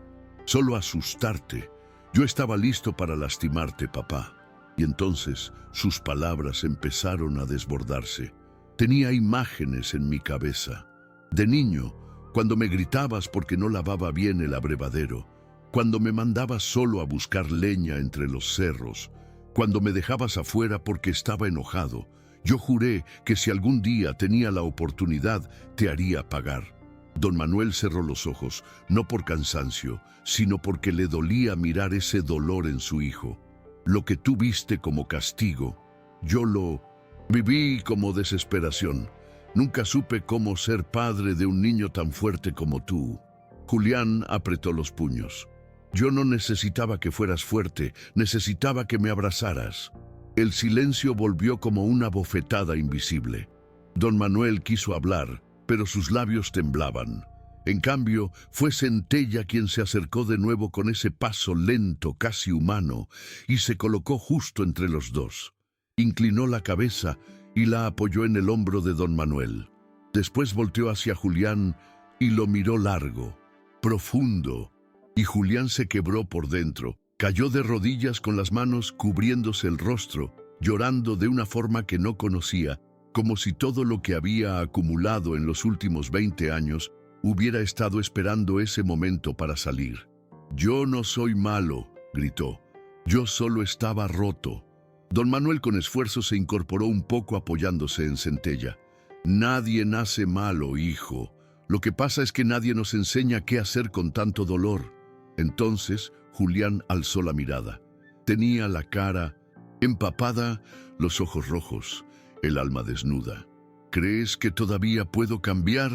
solo asustarte. Yo estaba listo para lastimarte, papá». Y entonces sus palabras empezaron a desbordarse. Tenía imágenes en mi cabeza. De niño, cuando me gritabas porque no lavaba bien el abrevadero, cuando me mandabas solo a buscar leña entre los cerros, cuando me dejabas afuera porque estaba enojado, yo juré que si algún día tenía la oportunidad, te haría pagar. Don Manuel cerró los ojos, no por cansancio, sino porque le dolía mirar ese dolor en su hijo. Lo que tú viste como castigo, yo lo viví como desesperación. Nunca supe cómo ser padre de un niño tan fuerte como tú. Julián apretó los puños. Yo no necesitaba que fueras fuerte, necesitaba que me abrazaras. El silencio volvió como una bofetada invisible. Don Manuel quiso hablar, pero sus labios temblaban. En cambio, fue Centella quien se acercó de nuevo con ese paso lento, casi humano, y se colocó justo entre los dos. Inclinó la cabeza y la apoyó en el hombro de don Manuel. Después volteó hacia Julián y lo miró largo, profundo, y Julián se quebró por dentro. Cayó de rodillas con las manos cubriéndose el rostro, llorando de una forma que no conocía, como si todo lo que había acumulado en los últimos 20 años hubiera estado esperando ese momento para salir. «Yo no soy malo», gritó. «Yo solo estaba roto». Don Manuel con esfuerzo se incorporó un poco apoyándose en Centella. «Nadie nace malo, hijo. Lo que pasa es que nadie nos enseña qué hacer con tanto dolor». Entonces Julián alzó la mirada. Tenía la cara empapada, los ojos rojos, el alma desnuda. «¿Crees que todavía puedo cambiar?»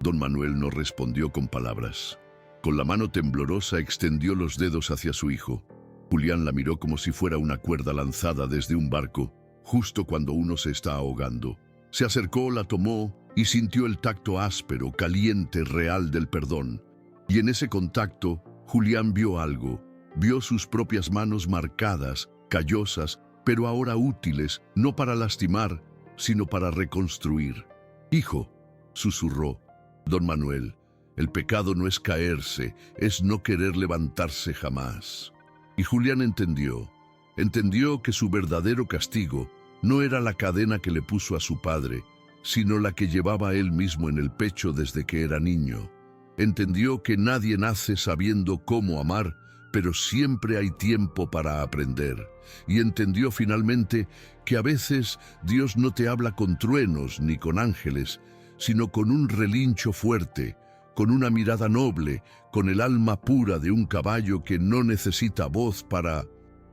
Don Manuel no respondió con palabras. Con la mano temblorosa extendió los dedos hacia su hijo. Julián la miró como si fuera una cuerda lanzada desde un barco, justo cuando uno se está ahogando. Se acercó, la tomó y sintió el tacto áspero, caliente, real del perdón. Y en ese contacto, Julián vio algo. Vio sus propias manos marcadas, callosas, pero ahora útiles, no para lastimar, sino para reconstruir. «Hijo», susurró. «Don Manuel, el pecado no es caerse, es no querer levantarse jamás». Y Julián entendió que su verdadero castigo no era la cadena que le puso a su padre, sino la que llevaba él mismo en el pecho desde que era niño. Entendió que nadie nace sabiendo cómo amar, pero siempre hay tiempo para aprender. Y entendió finalmente que a veces Dios no te habla con truenos ni con ángeles, sino con un relincho fuerte, con una mirada noble, con el alma pura de un caballo que no necesita voz para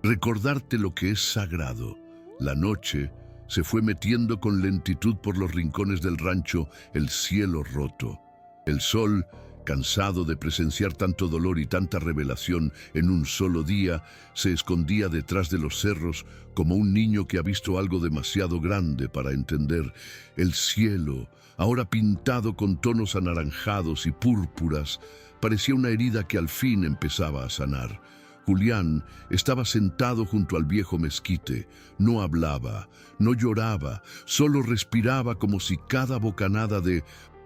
recordarte lo que es sagrado. La noche se fue metiendo con lentitud por los rincones del rancho, el cielo roto. El sol, cansado de presenciar tanto dolor y tanta revelación en un solo día, se escondía detrás de los cerros como un niño que ha visto algo demasiado grande para entender. El cielo, ahora pintado con tonos anaranjados y púrpuras, parecía una herida que al fin empezaba a sanar. Julián estaba sentado junto al viejo mezquite. No hablaba, no lloraba, solo respiraba como si cada bocanada de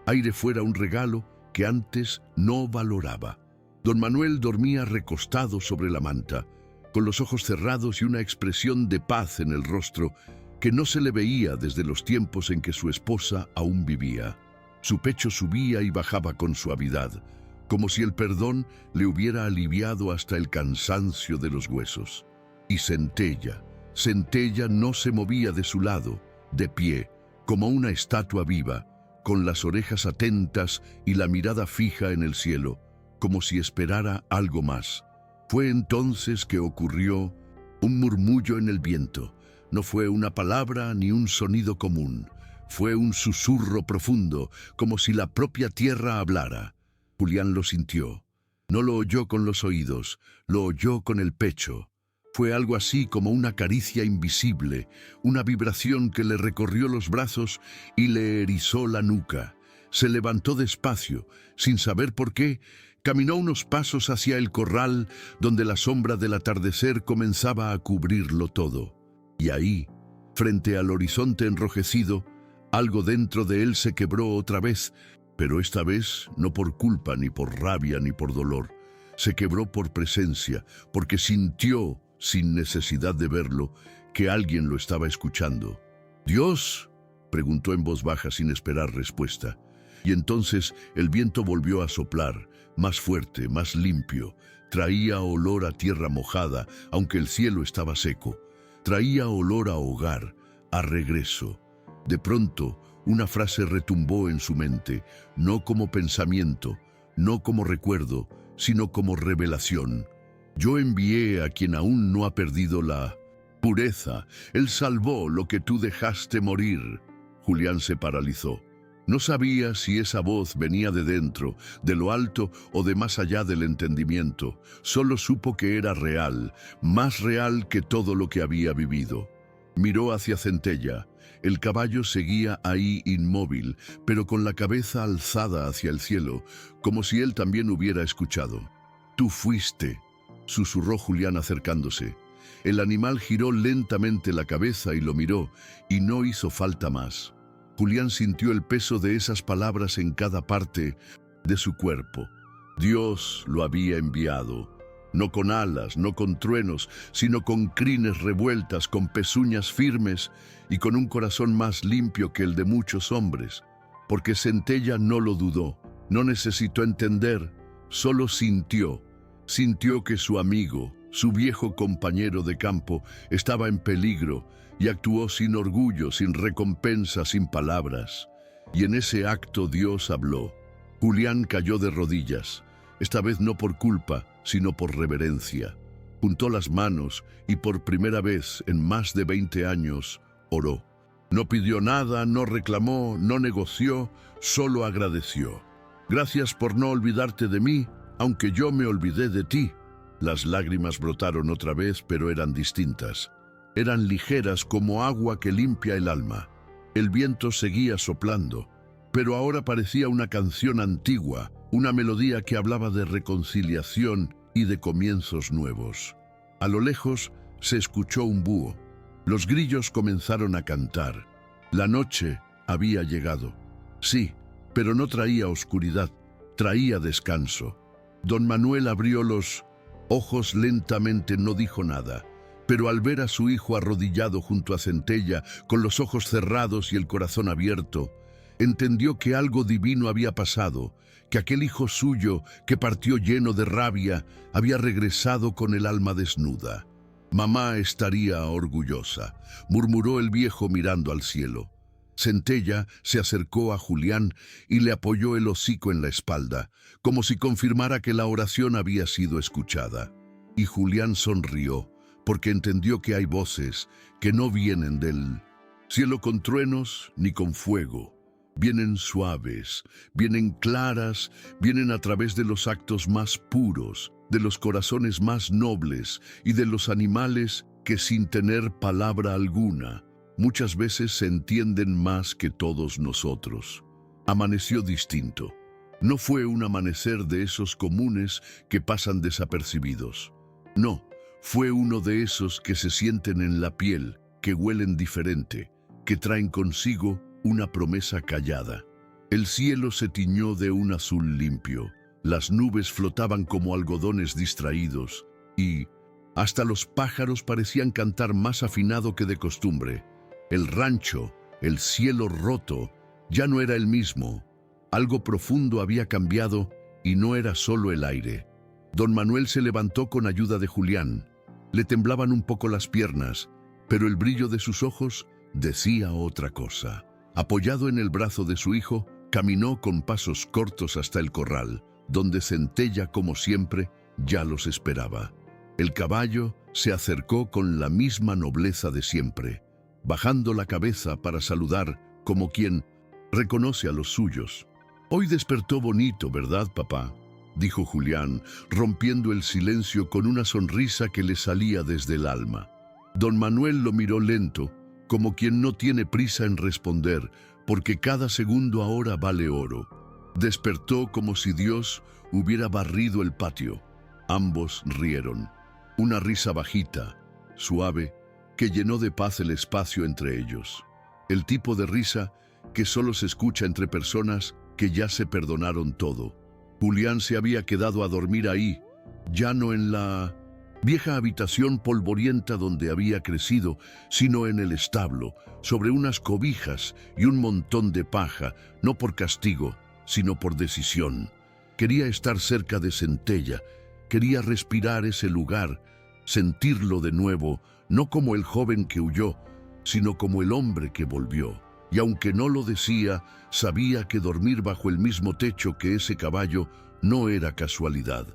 aire fuera un regalo que antes no valoraba. Don Manuel dormía recostado sobre la manta, con los ojos cerrados y una expresión de paz en el rostro que no se le veía desde los tiempos en que su esposa aún vivía. Su pecho subía y bajaba con suavidad, como si el perdón le hubiera aliviado hasta el cansancio de los huesos. Y Centella no se movía de su lado, de pie, como una estatua viva, con las orejas atentas y la mirada fija en el cielo, como si esperara algo más. Fue entonces que ocurrió un murmullo en el viento. No fue una palabra ni un sonido común. Fue un susurro profundo, como si la propia tierra hablara. Julián lo sintió. No lo oyó con los oídos, lo oyó con el pecho. Fue algo así como una caricia invisible, una vibración que le recorrió los brazos y le erizó la nuca. Se levantó despacio, sin saber por qué, caminó unos pasos hacia el corral donde la sombra del atardecer comenzaba a cubrirlo todo. Y ahí, frente al horizonte enrojecido, algo dentro de él se quebró otra vez, pero esta vez no por culpa, ni por rabia, ni por dolor. Se quebró por presencia, porque sintió, sin necesidad de verlo, que alguien lo estaba escuchando. «¿Dios?», preguntó en voz baja sin esperar respuesta. Y entonces el viento volvió a soplar, más fuerte, más limpio. Traía olor a tierra mojada, aunque el cielo estaba seco. Traía olor a hogar, a regreso. De pronto, una frase retumbó en su mente, no como pensamiento, no como recuerdo, sino como revelación. «Yo envié a quien aún no ha perdido la pureza. Él salvó lo que tú dejaste morir». Julián se paralizó. No sabía si esa voz venía de dentro, de lo alto o de más allá del entendimiento. Solo supo que era real, más real que todo lo que había vivido. Miró hacia Centella. El caballo seguía ahí inmóvil, pero con la cabeza alzada hacia el cielo, como si él también hubiera escuchado. «Tú fuiste», susurró Julián acercándose. El animal giró lentamente la cabeza y lo miró, y no hizo falta más. Julián sintió el peso de esas palabras en cada parte de su cuerpo. Dios lo había enviado. No con alas, no con truenos, sino con crines revueltas, con pezuñas firmes y con un corazón más limpio que el de muchos hombres. Porque Centella no lo dudó, no necesitó entender, solo sintió. Sintió que su amigo, su viejo compañero de campo, estaba en peligro y actuó sin orgullo, sin recompensa, sin palabras. Y en ese acto Dios habló. Julián cayó de rodillas, esta vez no por culpa, sino por reverencia. Juntó las manos y por primera vez en más de 20 años oró. No pidió nada, no reclamó, no negoció, solo agradeció. «Gracias por no olvidarte de mí, aunque yo me olvidé de ti». Las lágrimas brotaron otra vez, pero eran distintas. Eran ligeras como agua que limpia el alma. El viento seguía soplando, pero ahora parecía una canción antigua, una melodía que hablaba de reconciliación y de comienzos nuevos. A lo lejos se escuchó un búho. Los grillos comenzaron a cantar. La noche había llegado. Sí, pero no traía oscuridad, traía descanso. Don Manuel abrió los ojos lentamente, no dijo nada, pero al ver a su hijo arrodillado junto a Centella, con los ojos cerrados y el corazón abierto, entendió que algo divino había pasado, que aquel hijo suyo, que partió lleno de rabia, había regresado con el alma desnuda. Mamá estaría orgullosa, murmuró el viejo mirando al cielo. Centella se acercó a Julián y le apoyó el hocico en la espalda, como si confirmara que la oración había sido escuchada. Y Julián sonrió, porque entendió que hay voces que no vienen del cielo con truenos ni con fuego. Vienen suaves, vienen claras, vienen a través de los actos más puros, de los corazones más nobles y de los animales que sin tener palabra alguna, muchas veces se entienden más que todos nosotros. Amaneció distinto. No fue un amanecer de esos comunes que pasan desapercibidos. No, fue uno de esos que se sienten en la piel, que huelen diferente, que traen consigo una promesa callada. El cielo se tiñó de un azul limpio, las nubes flotaban como algodones distraídos y hasta los pájaros parecían cantar más afinado que de costumbre. El rancho, el cielo roto, ya no era el mismo. Algo profundo había cambiado y no era solo el aire. Don Manuel se levantó con ayuda de Julián. Le temblaban un poco las piernas, pero el brillo de sus ojos decía otra cosa. Apoyado en el brazo de su hijo, caminó con pasos cortos hasta el corral, donde Centella, como siempre, ya los esperaba. El caballo se acercó con la misma nobleza de siempre, bajando la cabeza para saludar como quien reconoce a los suyos. «Hoy despertó bonito, ¿verdad, papá?», dijo Julián, rompiendo el silencio con una sonrisa que le salía desde el alma. Don Manuel lo miró lento, como quien no tiene prisa en responder, porque cada segundo ahora vale oro. Despertó como si Dios hubiera barrido el patio. Ambos rieron. Una risa bajita, suave, que llenó de paz el espacio entre ellos. El tipo de risa que solo se escucha entre personas que ya se perdonaron todo. Julián se había quedado a dormir ahí, ya no en la vieja habitación polvorienta donde había crecido, sino en el establo, sobre unas cobijas y un montón de paja, no por castigo, sino por decisión. Quería estar cerca de Centella, quería respirar ese lugar, sentirlo de nuevo, no como el joven que huyó, sino como el hombre que volvió. Y aunque no lo decía, sabía que dormir bajo el mismo techo que ese caballo no era casualidad.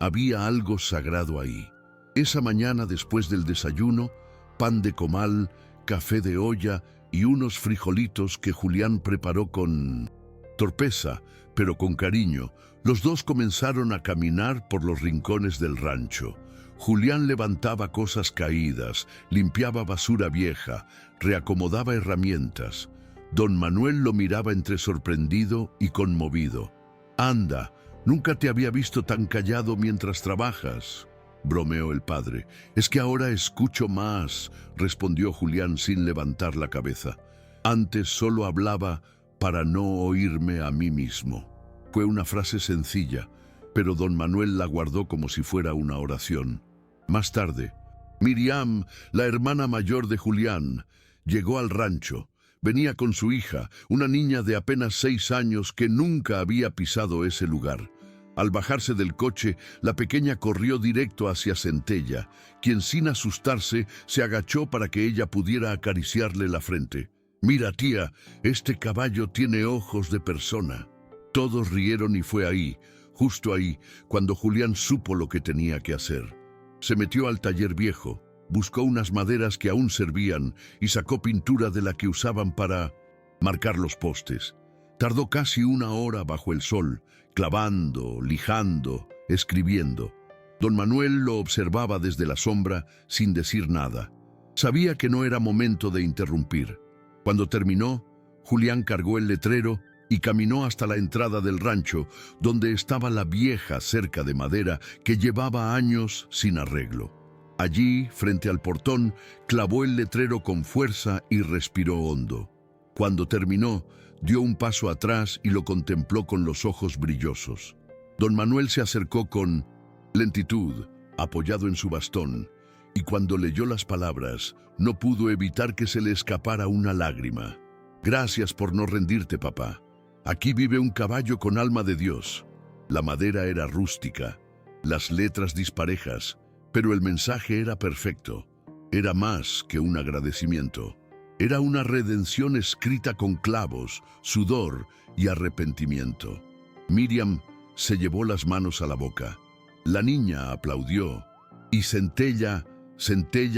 Había algo sagrado ahí. Esa mañana, después del desayuno, pan de comal, café de olla y unos frijolitos que Julián preparó con torpeza, pero con cariño, los dos comenzaron a caminar por los rincones del rancho. Julián levantaba cosas caídas, limpiaba basura vieja, reacomodaba herramientas. Don Manuel lo miraba entre sorprendido y conmovido. «Anda, nunca te había visto tan callado mientras trabajas», bromeó el padre. «Es que ahora escucho más», respondió Julián sin levantar la cabeza. «Antes solo hablaba para no oírme a mí mismo». Fue una frase sencilla, pero don Manuel la guardó como si fuera una oración. Más tarde, Miriam, la hermana mayor de Julián, llegó al rancho. Venía con su hija, una niña de apenas 6 años que nunca había pisado ese lugar. Al bajarse del coche, la pequeña corrió directo hacia Centella, quien sin asustarse se agachó para que ella pudiera acariciarle la frente. «Mira, tía, este caballo tiene ojos de persona». Todos rieron y fue ahí, justo ahí, cuando Julián supo lo que tenía que hacer. Se metió al taller viejo, buscó unas maderas que aún servían y sacó pintura de la que usaban para marcar los postes. Tardó casi 1 hora bajo el sol, clavando, lijando, escribiendo. Don Manuel lo observaba desde la sombra sin decir nada. Sabía que no era momento de interrumpir. Cuando terminó, Julián cargó el letrero y caminó hasta la entrada del rancho, donde estaba la vieja cerca de madera que llevaba años sin arreglo. Allí, frente al portón, clavó el letrero con fuerza y respiró hondo. Cuando terminó, dio un paso atrás y lo contempló con los ojos brillosos. Don Manuel se acercó con lentitud, apoyado en su bastón, y cuando leyó las palabras, no pudo evitar que se le escapara una lágrima. «Gracias por no rendirte, papá. Aquí vive un caballo con alma de Dios». La madera era rústica, las letras disparejas, Pero el mensaje era perfecto. Era más que un agradecimiento. Era una redención escrita con clavos, sudor y arrepentimiento. Miriam se llevó las manos a la boca. La niña aplaudió y Centella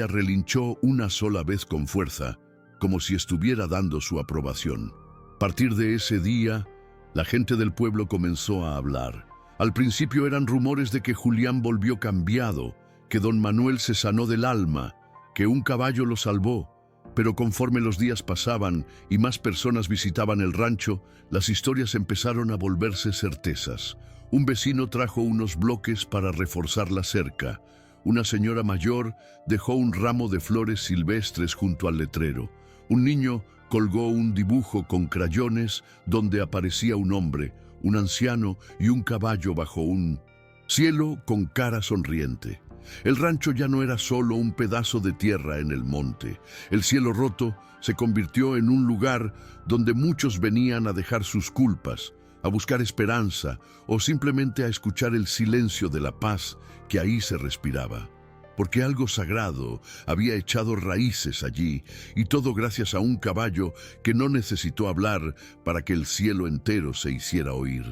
relinchó una sola vez con fuerza, como si estuviera dando su aprobación. A partir de ese día, la gente del pueblo comenzó a hablar. Al principio eran rumores de que Julián volvió cambiado, que don Manuel se sanó del alma, que un caballo lo salvó. Pero conforme los días pasaban y más personas visitaban el rancho, las historias empezaron a volverse certezas. Un vecino trajo unos bloques para reforzar la cerca. Una señora mayor dejó un ramo de flores silvestres junto al letrero. Un niño colgó un dibujo con crayones donde aparecía un hombre, un anciano y un caballo bajo un cielo con cara sonriente. El rancho ya no era solo un pedazo de tierra en el monte. El cielo roto se convirtió en un lugar donde muchos venían a dejar sus culpas, a buscar esperanza o simplemente a escuchar el silencio de la paz que ahí se respiraba. Porque algo sagrado había echado raíces allí, y todo gracias a un caballo que no necesitó hablar para que el cielo entero se hiciera oír.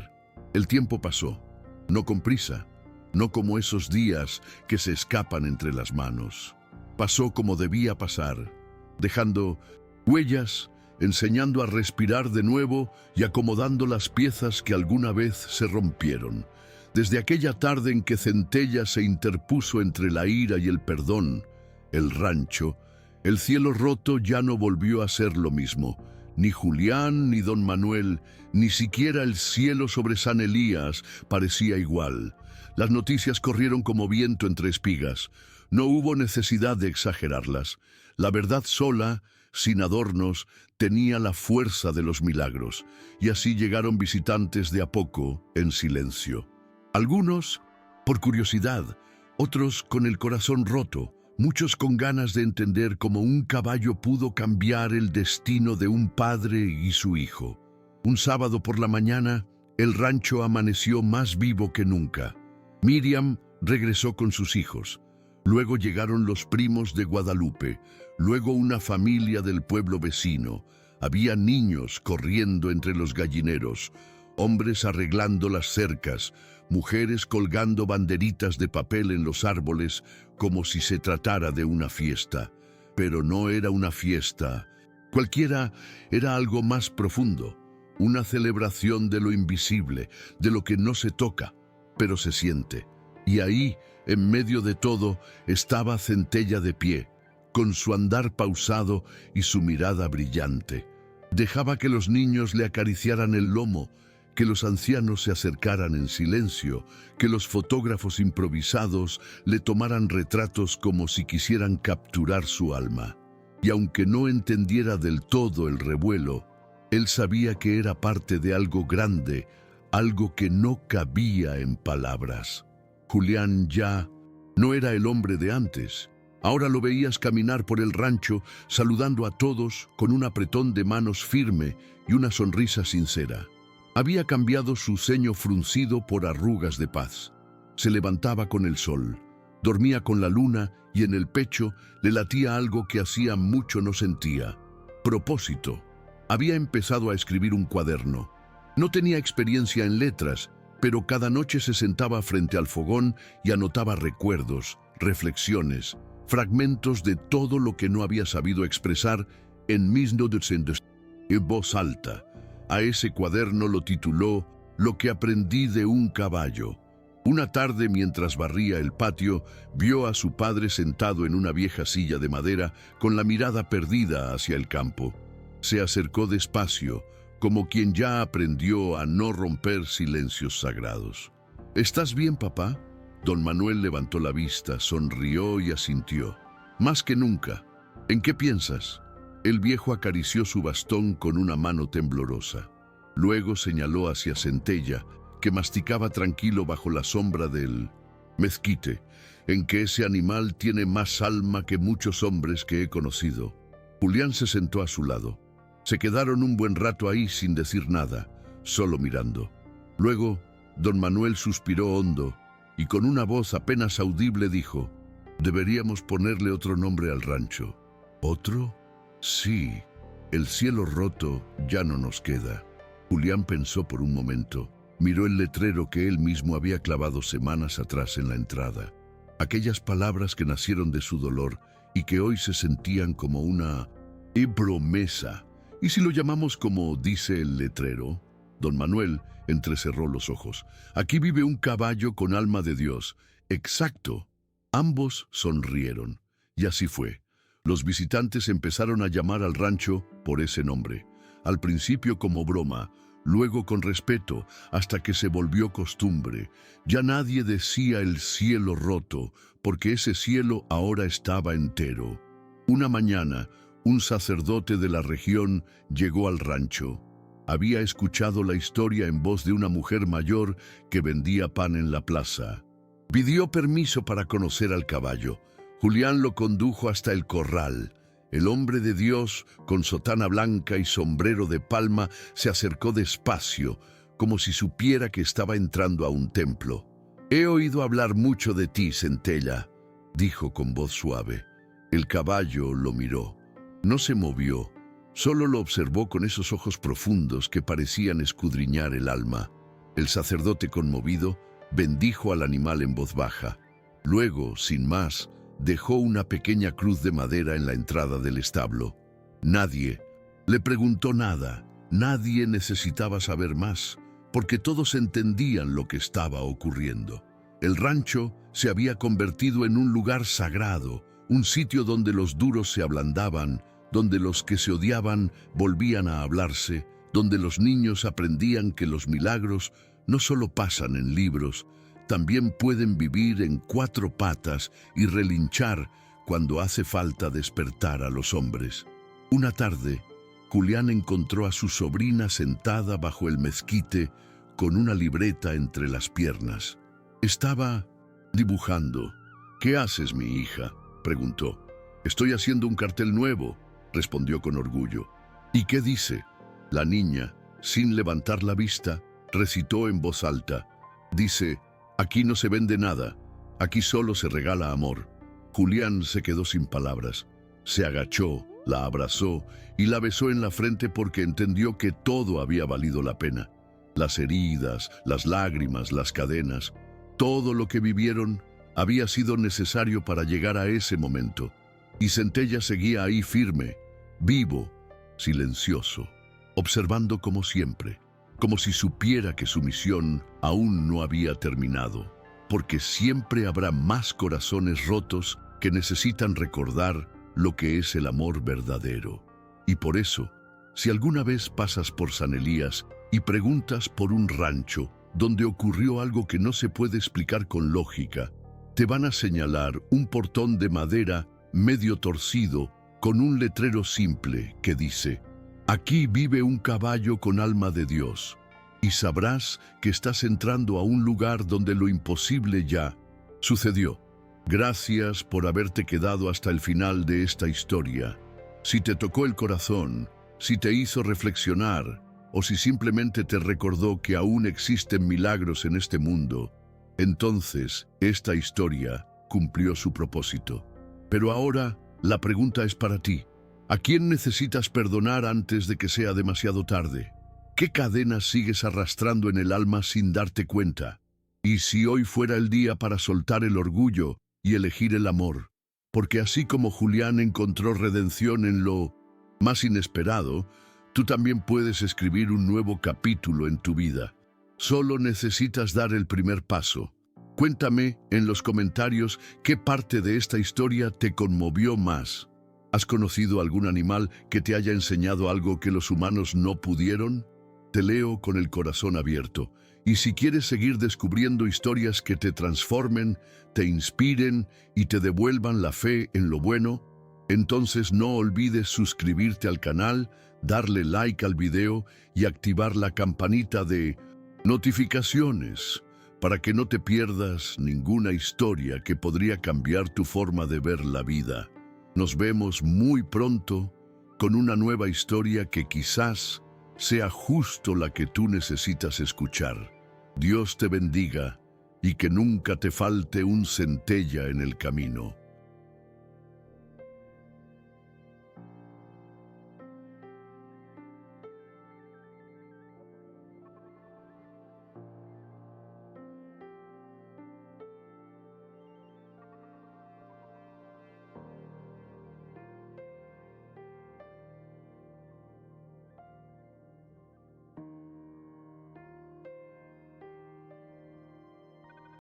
El tiempo pasó, no con prisa, no como esos días que se escapan entre las manos. Pasó como debía pasar, dejando huellas, enseñando a respirar de nuevo y acomodando las piezas que alguna vez se rompieron. Desde aquella tarde en que Centella se interpuso entre la ira y el perdón, el rancho, el cielo roto ya no volvió a ser lo mismo. Ni Julián, ni don Manuel, ni siquiera el cielo sobre San Elías parecía igual. Las noticias corrieron como viento entre espigas. No hubo necesidad de exagerarlas. La verdad sola, sin adornos, tenía la fuerza de los milagros, y así llegaron visitantes de a poco, en silencio. Algunos, por curiosidad, otros con el corazón roto, muchos con ganas de entender cómo un caballo pudo cambiar el destino de un padre y su hijo. Un sábado por la mañana, el rancho amaneció más vivo que nunca. Miriam regresó con sus hijos. Luego llegaron los primos de Guadalupe, luego una familia del pueblo vecino. Había niños corriendo entre los gallineros, hombres arreglando las cercas, mujeres colgando banderitas de papel en los árboles como si se tratara de una fiesta. Pero no era una fiesta cualquiera, era algo más profundo, una celebración de lo invisible, de lo que no se toca, pero se siente. Y ahí, en medio de todo, estaba Centella de pie, con su andar pausado y su mirada brillante. Dejaba que los niños le acariciaran el lomo, que los ancianos se acercaran en silencio, que los fotógrafos improvisados le tomaran retratos como si quisieran capturar su alma. Y aunque no entendiera del todo el revuelo, él sabía que era parte de algo grande, algo que no cabía en palabras. Julián ya no era el hombre de antes. Ahora lo veías caminar por el rancho, saludando a todos con un apretón de manos firme y una sonrisa sincera. Había cambiado su ceño fruncido por arrugas de paz. Se levantaba con el sol, dormía con la luna y en el pecho le latía algo que hacía mucho no sentía: propósito. Había empezado a escribir un cuaderno. No tenía experiencia en letras, pero cada noche se sentaba frente al fogón y anotaba recuerdos, reflexiones, fragmentos de todo lo que no había sabido expresar en voz alta. A ese cuaderno lo tituló Lo que aprendí de un caballo. Una tarde, mientras barría el patio, vio a su padre sentado en una vieja silla de madera con la mirada perdida hacia el campo. Se acercó despacio, como quien ya aprendió a no romper silencios sagrados. ¿Estás bien, papá? Don Manuel levantó la vista, sonrió y asintió. Más que nunca. ¿En qué piensas? El viejo acarició su bastón con una mano temblorosa. Luego señaló hacia Centella, que masticaba tranquilo bajo la sombra del mezquite, en que ese animal tiene más alma que muchos hombres que he conocido. Julián se sentó a su lado. Se quedaron un buen rato ahí sin decir nada, solo mirando. Luego, don Manuel suspiró hondo y con una voz apenas audible dijo: Deberíamos ponerle otro nombre al rancho. ¿Otro? Sí, el cielo roto ya no nos queda. Julián pensó por un momento. Miró el letrero que él mismo había clavado semanas atrás en la entrada. Aquellas palabras que nacieron de su dolor y que hoy se sentían como una promesa. ¿Y si lo llamamos como dice el letrero? Don Manuel entrecerró los ojos. Aquí vive un caballo con alma de Dios. Exacto. Ambos sonrieron. Y así fue. Los visitantes empezaron a llamar al rancho por ese nombre. Al principio como broma, luego con respeto, hasta que se volvió costumbre. Ya nadie decía el cielo roto, porque ese cielo ahora estaba entero. Una mañana, un sacerdote de la región llegó al rancho. Había escuchado la historia en voz de una mujer mayor que vendía pan en la plaza. Pidió permiso para conocer al caballo. Julián lo condujo hasta el corral. El hombre de Dios, con sotana blanca y sombrero de palma, se acercó despacio, como si supiera que estaba entrando a un templo. «He oído hablar mucho de ti, Centella», dijo con voz suave. El caballo lo miró. No se movió, solo lo observó con esos ojos profundos que parecían escudriñar el alma. El sacerdote, conmovido, bendijo al animal en voz baja. Luego, sin más, dejó una pequeña cruz de madera en la entrada del establo. Nadie le preguntó nada, nadie necesitaba saber más, porque todos entendían lo que estaba ocurriendo. El rancho se había convertido en un lugar sagrado, un sitio donde los duros se ablandaban, donde los que se odiaban volvían a hablarse, donde los niños aprendían que los milagros no solo pasan en libros, también pueden vivir en cuatro patas y relinchar cuando hace falta despertar a los hombres. Una tarde, Julián encontró a su sobrina sentada bajo el mezquite con una libreta entre las piernas. Estaba dibujando. «¿Qué haces, mi hija?», preguntó. «Estoy haciendo un cartel nuevo», respondió con orgullo. «¿Y qué dice?». La niña, sin levantar la vista, recitó en voz alta. Dice: «Aquí no se vende nada, aquí solo se regala amor». Julián se quedó sin palabras. Se agachó, la abrazó y la besó en la frente porque entendió que todo había valido la pena. Las heridas, las lágrimas, las cadenas, todo lo que vivieron había sido necesario para llegar a ese momento. Y Centella seguía ahí firme, vivo, silencioso, observando como siempre, como si supiera que su misión aún no había terminado, porque siempre habrá más corazones rotos que necesitan recordar lo que es el amor verdadero. Y por eso, si alguna vez pasas por San Elías y preguntas por un rancho donde ocurrió algo que no se puede explicar con lógica, te van a señalar un portón de madera medio torcido con un letrero simple que dice: «Aquí vive un caballo con alma de Dios», y sabrás que estás entrando a un lugar donde lo imposible ya sucedió. Gracias por haberte quedado hasta el final de esta historia. Si te tocó el corazón, si te hizo reflexionar, o si simplemente te recordó que aún existen milagros en este mundo, entonces esta historia cumplió su propósito. Pero ahora la pregunta es para ti. ¿A quién necesitas perdonar antes de que sea demasiado tarde? ¿Qué cadenas sigues arrastrando en el alma sin darte cuenta? ¿Y si hoy fuera el día para soltar el orgullo y elegir el amor? Porque así como Julián encontró redención en lo más inesperado, tú también puedes escribir un nuevo capítulo en tu vida. Solo necesitas dar el primer paso. Cuéntame en los comentarios qué parte de esta historia te conmovió más. ¿Has conocido algún animal que te haya enseñado algo que los humanos no pudieron? Te leo con el corazón abierto. Y si quieres seguir descubriendo historias que te transformen, te inspiren y te devuelvan la fe en lo bueno, entonces no olvides suscribirte al canal, darle like al video y activar la campanita de notificaciones para que no te pierdas ninguna historia que podría cambiar tu forma de ver la vida. Nos vemos muy pronto con una nueva historia que quizás sea justo la que tú necesitas escuchar. Dios te bendiga y que nunca te falte un centella en el camino.